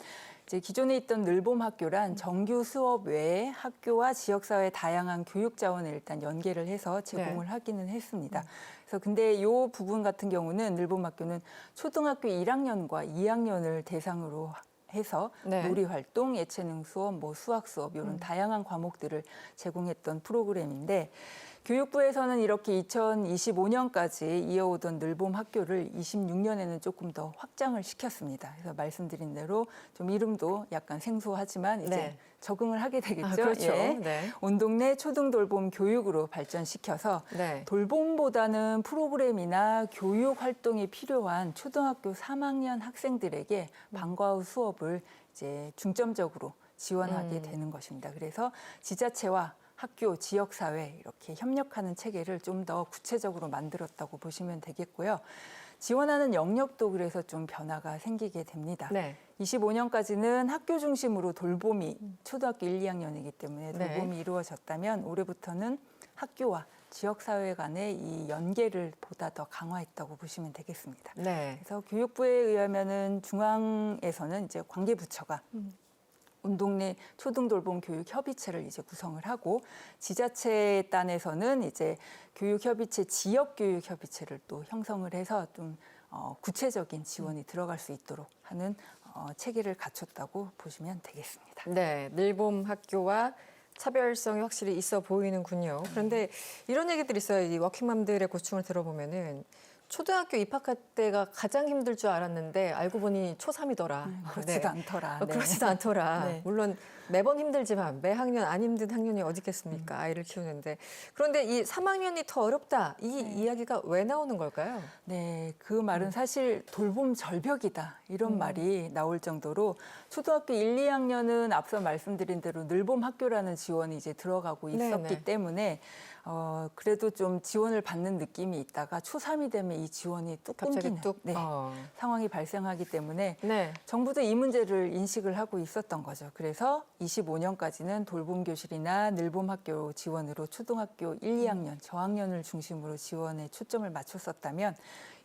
이제 기존에 있던 늘봄 학교란 정규 수업 외에 학교와 지역사회 다양한 교육 자원을 일단 연계를 해서 제공을 하기는 했습니다. 그래서 근데 이 부분 같은 경우는 늘봄 학교는 초등학교 1학년과 2학년을 대상으로 해서 네. 놀이활동, 예체능 수업, 뭐 수학 수업 이런 다양한 과목들을 제공했던 프로그램인데 교육부에서는 이렇게 2025년까지 이어오던 늘봄 학교를 26년에는 조금 더 확장을 시켰습니다. 그래서 말씀드린 대로 좀 이름도 약간 생소하지만 이제 네. 적응을 하게 되겠죠. 그렇죠. 예. 네. 온 동네 초등 돌봄 교육으로 발전시켜서 네. 돌봄보다는 프로그램이나 교육 활동이 필요한 초등학교 3학년 학생들에게 방과 후 수업을 이제 중점적으로 지원하게 되는 것입니다. 그래서 지자체와 학교, 지역사회 이렇게 협력하는 체계를 좀 더 구체적으로 만들었다고 보시면 되겠고요. 지원하는 영역도 그래서 좀 변화가 생기게 됩니다. 네. 25년까지는 학교 중심으로 돌봄이 초등학교 1, 2학년이기 때문에 네. 돌봄이 이루어졌다면 올해부터는 학교와 지역사회 간의 이 연계를 보다 더 강화했다고 보시면 되겠습니다. 네. 그래서 교육부에 의하면은 중앙에서는 이제 관계부처가 온 동네 초등돌봄 교육 협의체를 이제 구성을 하고 지자체 단에서는 이제 교육협의체, 지역교육협의체를 또 형성을 해서 좀 구체적인 지원이 들어갈 수 있도록 하는 체계를 갖췄다고 보시면 되겠습니다. 네, 늘봄 학교와 차별성이 확실히 있어 보이는군요. 그런데 이런 얘기들이 있어요. 이 워킹맘들의 고충을 들어보면은 초등학교 입학할 때가 가장 힘들 줄 알았는데 알고 보니 초3이더라. 그렇지도 않더라. 네. 그렇지도 않더라. 네. 물론 매번 힘들지만 매 학년 안 힘든 학년이 어디 있겠습니까? 아이를 키우는데. 그런데 이 3학년이 더 어렵다. 이 이야기가 왜 나오는 걸까요? 네, 그 말은 사실 돌봄 절벽이다 이런 말이 나올 정도로 초등학교 1, 2학년은 앞서 말씀드린 대로 늘봄 학교라는 지원이 이제 들어가고 있었기 네네. 때문에 그래도 좀 지원을 받는 느낌이 있다가 초3이 되면 이 지원이 뚝 갑자기 끊기는 뚝. 상황이 발생하기 때문에 네. 정부도 이 문제를 인식을 하고 있었던 거죠. 그래서 25년까지는 돌봄 교실이나 늘봄 학교 지원으로 초등학교 1, 2학년, 저학년을 중심으로 지원에 초점을 맞췄었다면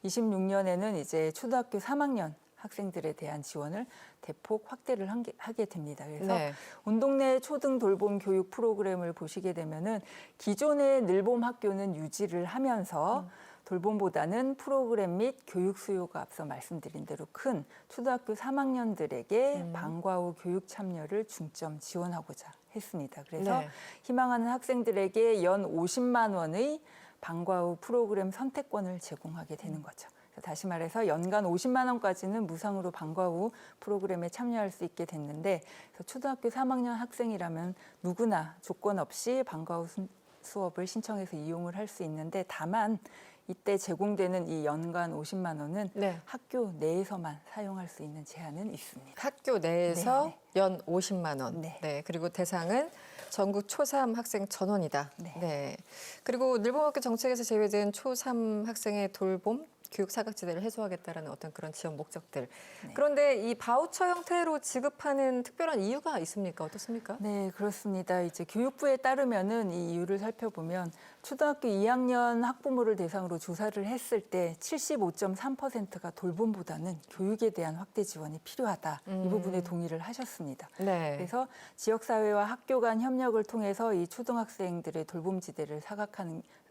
26년에는 이제 초등학교 3학년 학생들에 대한 지원을 대폭 확대를 하게 됩니다. 그래서 네. 온 동네 초등 돌봄 교육 프로그램을 보시게 되면은 기존의 늘봄 학교는 유지를 하면서 돌봄보다는 프로그램 및 교육 수요가 앞서 말씀드린 대로 큰 초등학교 3학년들에게 방과 후 교육 참여를 중점 지원하고자 했습니다. 그래서 네. 희망하는 학생들에게 연 50만 원의 방과 후 프로그램 선택권을 제공하게 되는 거죠. 다시 말해서 연간 50만 원까지는 무상으로 방과 후 프로그램에 참여할 수 있게 됐는데 초등학교 3학년 학생이라면 누구나 조건 없이 방과 후 수업을 신청해서 이용을 할 수 있는데 다만 이때 제공되는 이 연간 50만 원은 네. 학교 내에서만 사용할 수 있는 제한은 있습니다. 학교 내에서 네, 연 50만 원. 네. 그리고 대상은 전국 초3 학생 전원이다. 네. 그리고 늘봄학교 정책에서 제외된 초3 학생의 돌봄 교육 사각지대를 해소하겠다라는 어떤 그런 지원 목적들. 그런데 이 바우처 형태로 지급하는 특별한 이유가 있습니까? 어떻습니까? 네, 그렇습니다. 이제 교육부에 따르면은 이 이유를 살펴보면 초등학교 2학년 학부모를 대상으로 조사를 했을 때 75.3%가 돌봄보다는 교육에 대한 확대 지원이 필요하다. 이 부분에 동의를 하셨습니다. 네. 그래서 지역사회와 학교 간 협력을 통해서 이 초등학생들의 돌봄지대를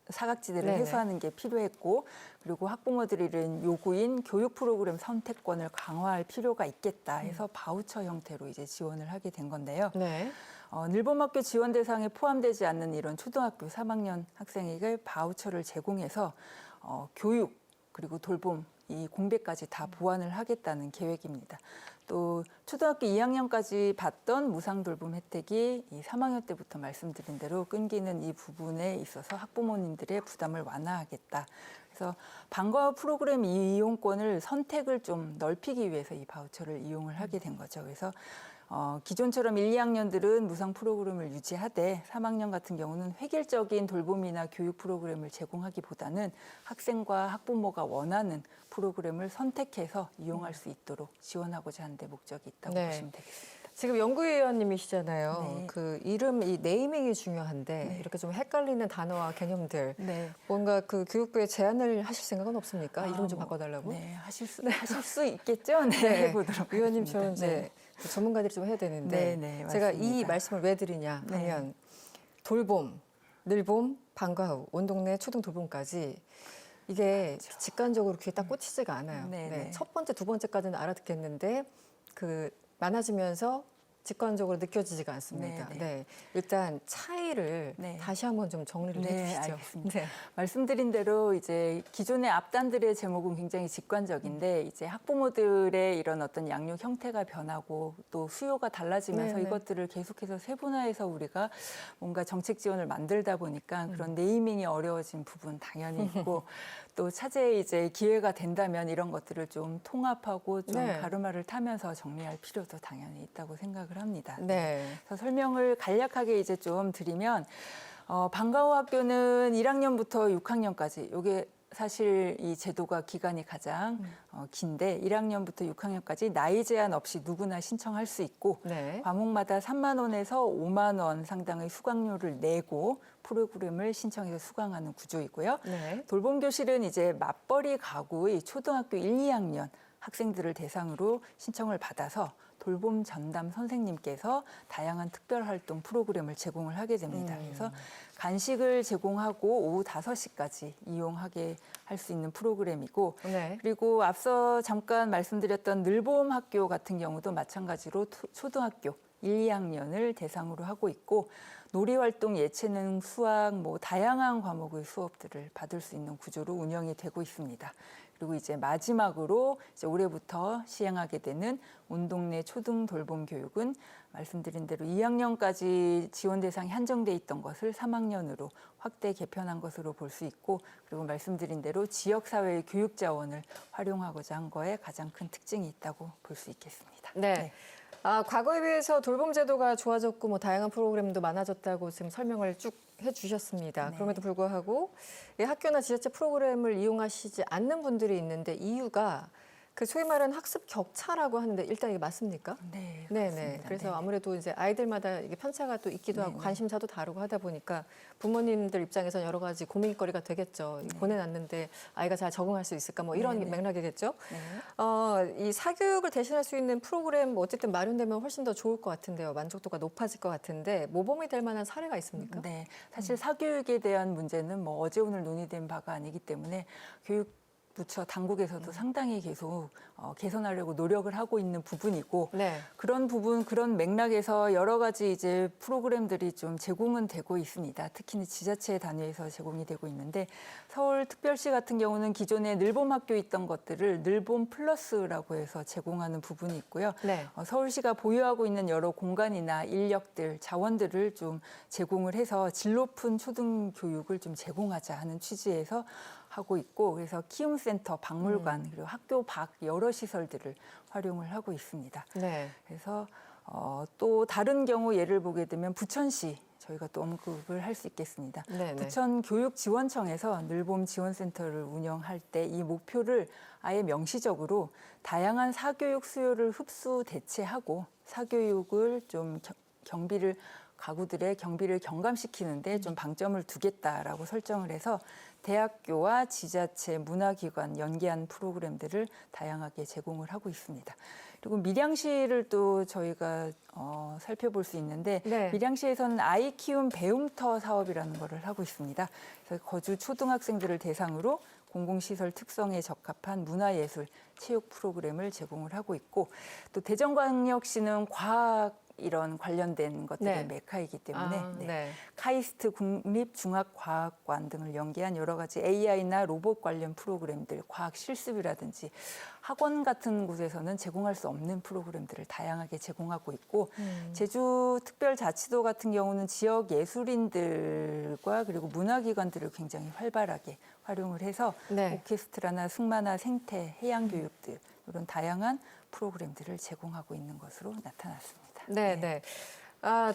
사각지대를 네네. 해소하는 게 필요했고 그리고 학부모들이 이른 요구인 교육 프로그램 선택권을 강화할 필요가 있겠다 해서 바우처 형태로 이제 지원을 하게 된 건데요. 네. 늘봄학교 지원 대상에 포함되지 않는 이런 초등학교 3학년 학생에게 바우처를 제공해서 교육 그리고 돌봄 이 공백까지 다 보완을 하겠다는 계획입니다. 또 초등학교 2학년까지 받던 무상 돌봄 혜택이 이 3학년 때부터 말씀드린 대로 끊기는 이 부분에 있어서 학부모님들의 부담을 완화하겠다. 그래서 방과 후 프로그램 이용권을 선택을 좀 넓히기 위해서 이 바우처를 이용을 하게 된 거죠. 그래서 기존처럼 1, 2학년들은 무상 프로그램을 유지하되 3학년 같은 경우는 획일적인 돌봄이나 교육 프로그램을 제공하기보다는 학생과 학부모가 원하는 프로그램을 선택해서 이용할 수 있도록 지원하고자 하는 데 목적이 있다고 네. 보시면 되겠습니다. 지금 연구위원님이시잖아요. 네. 그 이름, 이 네이밍이 중요한데 네. 이렇게 좀 헷갈리는 단어와 개념들 네. 뭔가 그 교육부에 제안을 하실 생각은 없습니까? 이름 좀 뭐, 바꿔달라고? 네, 하실 수 있겠죠? 네, 네. 해보도록 위원님처럼 하겠습니다. 이제 그 전문가들이 좀 해야 되는데 네, 네, 제가 이 맞습니다. 말씀을 왜 드리냐 네. 하면 돌봄, 늘봄, 방과 후, 온 동네 초등 돌봄까지 이게 직관적으로 귀에 딱 꽂히지가 않아요. 네, 네. 네. 첫 번째, 두 번째까지는 알아듣겠는데 그 많아지면서 직관적으로 느껴지지가 않습니다. 네, 네. 네. 일단 차이를 네. 다시 한번 좀 정리를 네, 해주시죠. 알겠습니다. 네. 말씀드린 대로 이제 기존의 앞단들의 제목은 굉장히 직관적인데 이제 학부모들의 이런 어떤 양육 형태가 변하고 또 수요가 달라지면서 네, 네. 이것들을 계속해서 세분화해서 우리가 뭔가 정책 지원을 만들다 보니까 그런 네이밍이 어려워진 부분 당연히 있고 또 차제에 이제 기회가 된다면 이런 것들을 좀 통합하고 좀 네. 가르마를 타면서 정리할 필요도 당연히 있다고 생각을 합니다. 네. 그래서 설명을 간략하게 이제 좀 드리면 방과 후 학교는 1학년부터 6학년까지 이게 사실 이 제도가 기간이 가장 긴데 1학년부터 6학년까지 나이 제한 없이 누구나 신청할 수 있고 네. 과목마다 3만 원에서 5만 원 상당의 수강료를 내고 프로그램을 신청해서 수강하는 구조이고요. 네. 돌봄 교실은 이제 맞벌이 가구의 초등학교 1, 2학년 학생들을 대상으로 신청을 받아서 돌봄 전담 선생님께서 다양한 특별 활동 프로그램을 제공을 하게 됩니다. 그래서 간식을 제공하고 오후 5시까지 이용하게 할 수 있는 프로그램이고 네. 그리고 앞서 잠깐 말씀드렸던 늘봄 학교 같은 경우도 마찬가지로 초등학교 1, 2학년을 대상으로 하고 있고 놀이활동, 예체능, 수학, 뭐 다양한 과목의 수업들을 받을 수 있는 구조로 운영이 되고 있습니다. 그리고 이제 마지막으로 이제 올해부터 시행하게 되는 온 동네 초등 돌봄 교육은 말씀드린 대로 2학년까지 지원 대상이 한정돼 있던 것을 3학년으로 확대 개편한 것으로 볼 수 있고 그리고 말씀드린 대로 지역사회의 교육 자원을 활용하고자 한 거에 가장 큰 특징이 있다고 볼 수 있겠습니다. 네. 과거에 비해서 돌봄 제도가 좋아졌고 뭐 다양한 프로그램도 많아졌다고 지금 설명을 쭉 해주셨습니다. 네. 그럼에도 불구하고 이 학교나 지자체 프로그램을 이용하시지 않는 분들이 있는데 이유가 그 소위 말하는 학습 격차라고 하는데 일단 이게 맞습니까? 네, 네네. 그렇습니다. 그래서 네네. 아무래도 이제 아이들마다 이게 편차가 또 있기도 하고 네네. 관심사도 다르고 하다 보니까 부모님들 입장에서 여러 가지 고민거리가 되겠죠. 보내놨는데 아이가 잘 적응할 수 있을까 뭐 이런 네네. 맥락이겠죠. 네. 이 사교육을 대신할 수 있는 프로그램 어쨌든 마련되면 훨씬 더 좋을 것 같은데요. 만족도가 높아질 것 같은데 모범이 될 만한 사례가 있습니까? 네, 사실 사교육에 대한 문제는 뭐 어제 오늘 논의된 바가 아니기 때문에 교육부처 당국에서도 상당히 계속 개선하려고 노력을 하고 있는 부분이고 네. 그런 부분, 그런 맥락에서 여러 가지 이제 프로그램들이 좀 제공은 되고 있습니다. 특히 지자체 단위에서 제공이 되고 있는데 서울특별시 같은 경우는 기존에 늘봄 학교에 있던 것들을 늘봄 플러스라고 해서 제공하는 부분이 있고요. 네. 서울시가 보유하고 있는 여러 공간이나 인력들, 자원들을 좀 제공을 해서 질 높은 초등교육을 좀 제공하자 하는 취지에서 하고 있고 그래서 키움센터, 박물관 그리고 학교 밖 여러 시설들을 활용을 하고 있습니다. 네. 그래서 또 다른 경우 예를 보게 되면 부천시 저희가 또 언급을 할 수 있겠습니다. 네네. 부천교육지원청에서 늘봄 지원센터를 운영할 때 이 목표를 아예 명시적으로 다양한 사교육 수요를 흡수 대체하고 사교육을 좀 경비를 가구들의 경비를 경감시키는데 좀 방점을 두겠다라고 설정을 해서 대학교와 지자체, 문화기관 연계한 프로그램들을 다양하게 제공을 하고 있습니다. 그리고 밀양시를 또 저희가 살펴볼 수 있는데 네. 밀양시에서는 아이 키움 배움터 사업이라는 거를 하고 있습니다. 그래서 거주 초등학생들을 대상으로 공공시설 특성에 적합한 문화예술, 체육 프로그램을 제공을 하고 있고 또 대전광역시는 과학 이런 관련된 것들의 네. 메카이기 때문에 네. 카이스트 국립중앙과학관 등을 연계한 여러 가지 AI나 로봇 관련 프로그램들, 과학 실습이라든지 학원 같은 곳에서는 제공할 수 없는 프로그램들을 다양하게 제공하고 있고 제주특별자치도 같은 경우는 지역 예술인들과 그리고 문화기관들을 굉장히 활발하게 활용을 해서 네. 오케스트라나 승마나 생태, 해양교육들 이런 다양한 프로그램들을 제공하고 있는 것으로 나타났습니다. 네, 네.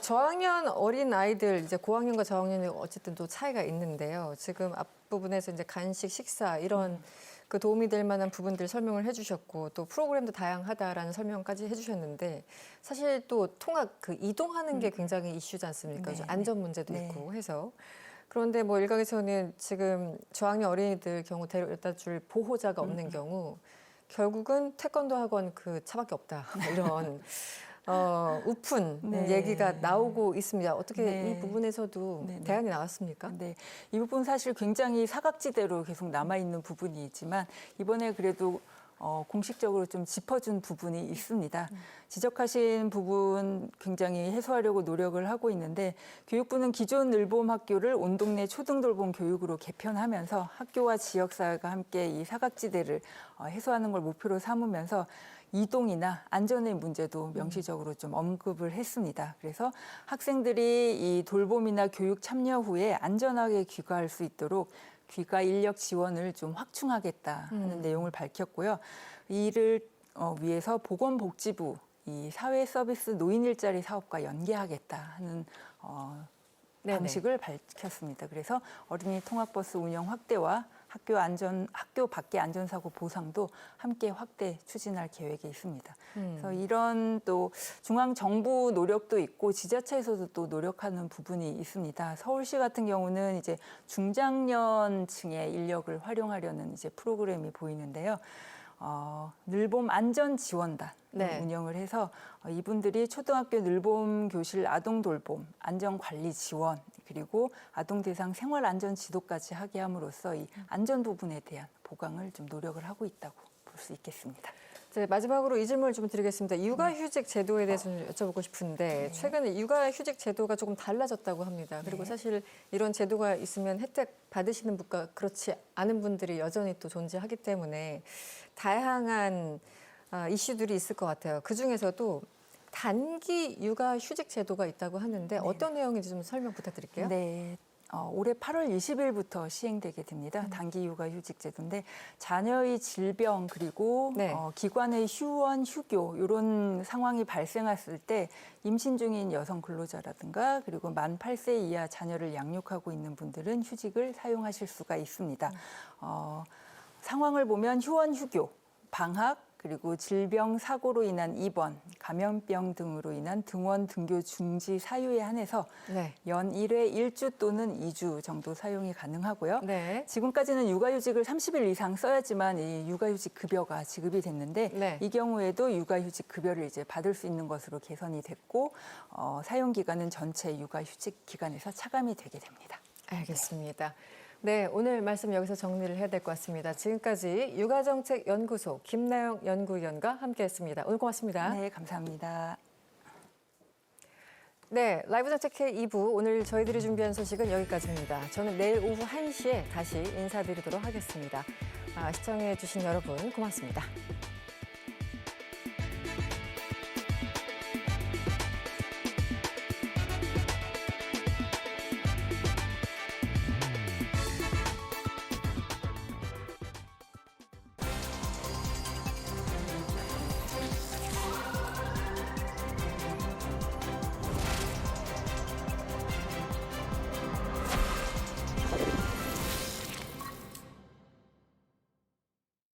저학년 어린 아이들, 이제 고학년과 저학년이 어쨌든 또 차이가 있는데요. 지금 앞부분에서 이제 간식, 식사 이런 그 도움이 될 만한 부분들 설명을 해주셨고 또 프로그램도 다양하다라는 설명까지 해주셨는데 사실 또 통학 그 이동하는 게 굉장히 이슈지 않습니까? 네. 안전 문제도 네. 있고 해서 그런데 뭐 일각에서는 지금 저학년 어린이들 경우 데려다 줄 보호자가 없는 경우 결국은 태권도 학원 그 차밖에 없다 이런 우픈 네. 얘기가 나오고 있습니다. 어떻게 네. 이 부분에서도 네, 네. 대안이 나왔습니까? 네, 이 부분 사실 굉장히 사각지대로 계속 남아있는 부분이 있지만 이번에 그래도 공식적으로 좀 짚어준 부분이 있습니다. 지적하신 부분 굉장히 해소하려고 노력을 하고 있는데 교육부는 기존 늘봄 학교를 온 동네 초등돌봄 교육으로 개편하면서 학교와 지역사회가 함께 이 사각지대를 해소하는 걸 목표로 삼으면서 이동이나 안전의 문제도 명시적으로 좀 언급을 했습니다. 그래서 학생들이 이 돌봄이나 교육 참여 후에 안전하게 귀가할 수 있도록 귀가 인력 지원을 좀 확충하겠다 하는 내용을 밝혔고요. 이를 위해서 보건복지부 이 사회 서비스 노인 일자리 사업과 연계하겠다 하는 네네. 방식을 밝혔습니다. 그래서 어린이 통학버스 운영 확대와 학교 밖의 안전사고 보상도 함께 확대 추진할 계획이 있습니다. 그래서 이런 또 중앙 정부 노력도 있고 지자체에서도 또 노력하는 부분이 있습니다. 서울시 같은 경우는 이제 중장년층의 인력을 활용하려는 이제 프로그램이 보이는데요. 늘봄 안전 지원단 네. 운영을 해서 이분들이 초등학교 늘봄 교실 아동 돌봄, 안전 관리 지원 그리고 아동 대상 생활 안전 지도까지 하게 함으로써 이 안전 부분에 대한 보강을 좀 노력을 하고 있다고 볼 수 있겠습니다. 네, 마지막으로 이 질문을 좀 드리겠습니다. 육아휴직 제도에 대해서 좀 여쭤보고 싶은데 최근에 육아휴직 제도가 조금 달라졌다고 합니다. 그리고 사실 이런 제도가 있으면 혜택 받으시는 분과 그렇지 않은 분들이 여전히 또 존재하기 때문에 다양한 이슈들이 있을 것 같아요. 그중에서도 단기 육아휴직 제도가 있다고 하는데 어떤 내용인지 좀 설명 부탁드릴게요. 네. 올해 8월 20일부터 시행되게 됩니다. 단기 육아휴직 제도인데 자녀의 질병 그리고 네. 기관의 휴원, 휴교 이런 상황이 발생했을 때 임신 중인 여성 근로자라든가 그리고 만 8세 이하 자녀를 양육하고 있는 분들은 휴직을 사용하실 수가 있습니다. 상황을 보면 휴원, 휴교, 방학 그리고 질병, 사고로 인한 입원, 감염병 등으로 인한 등원, 등교 중지 사유에 한해서 네. 연 1회 1주 또는 2주 정도 사용이 가능하고요. 네. 지금까지는 육아휴직을 30일 이상 써야지만 이 육아휴직 급여가 지급이 됐는데 네. 이 경우에도 육아휴직 급여를 이제 받을 수 있는 것으로 개선이 됐고 사용 기간은 전체 육아휴직 기간에서 차감이 되게 됩니다. 알겠습니다. 네, 오늘 말씀 여기서 정리를 해야 될 것 같습니다. 지금까지 육아정책연구소 김나영 연구위원과 함께했습니다. 오늘 고맙습니다. 네, 감사합니다. 네, 라이브 정책회 2부 오늘 저희들이 준비한 소식은 여기까지입니다. 저는 내일 오후 1시에 다시 인사드리도록 하겠습니다. 시청해 주신 여러분 고맙습니다.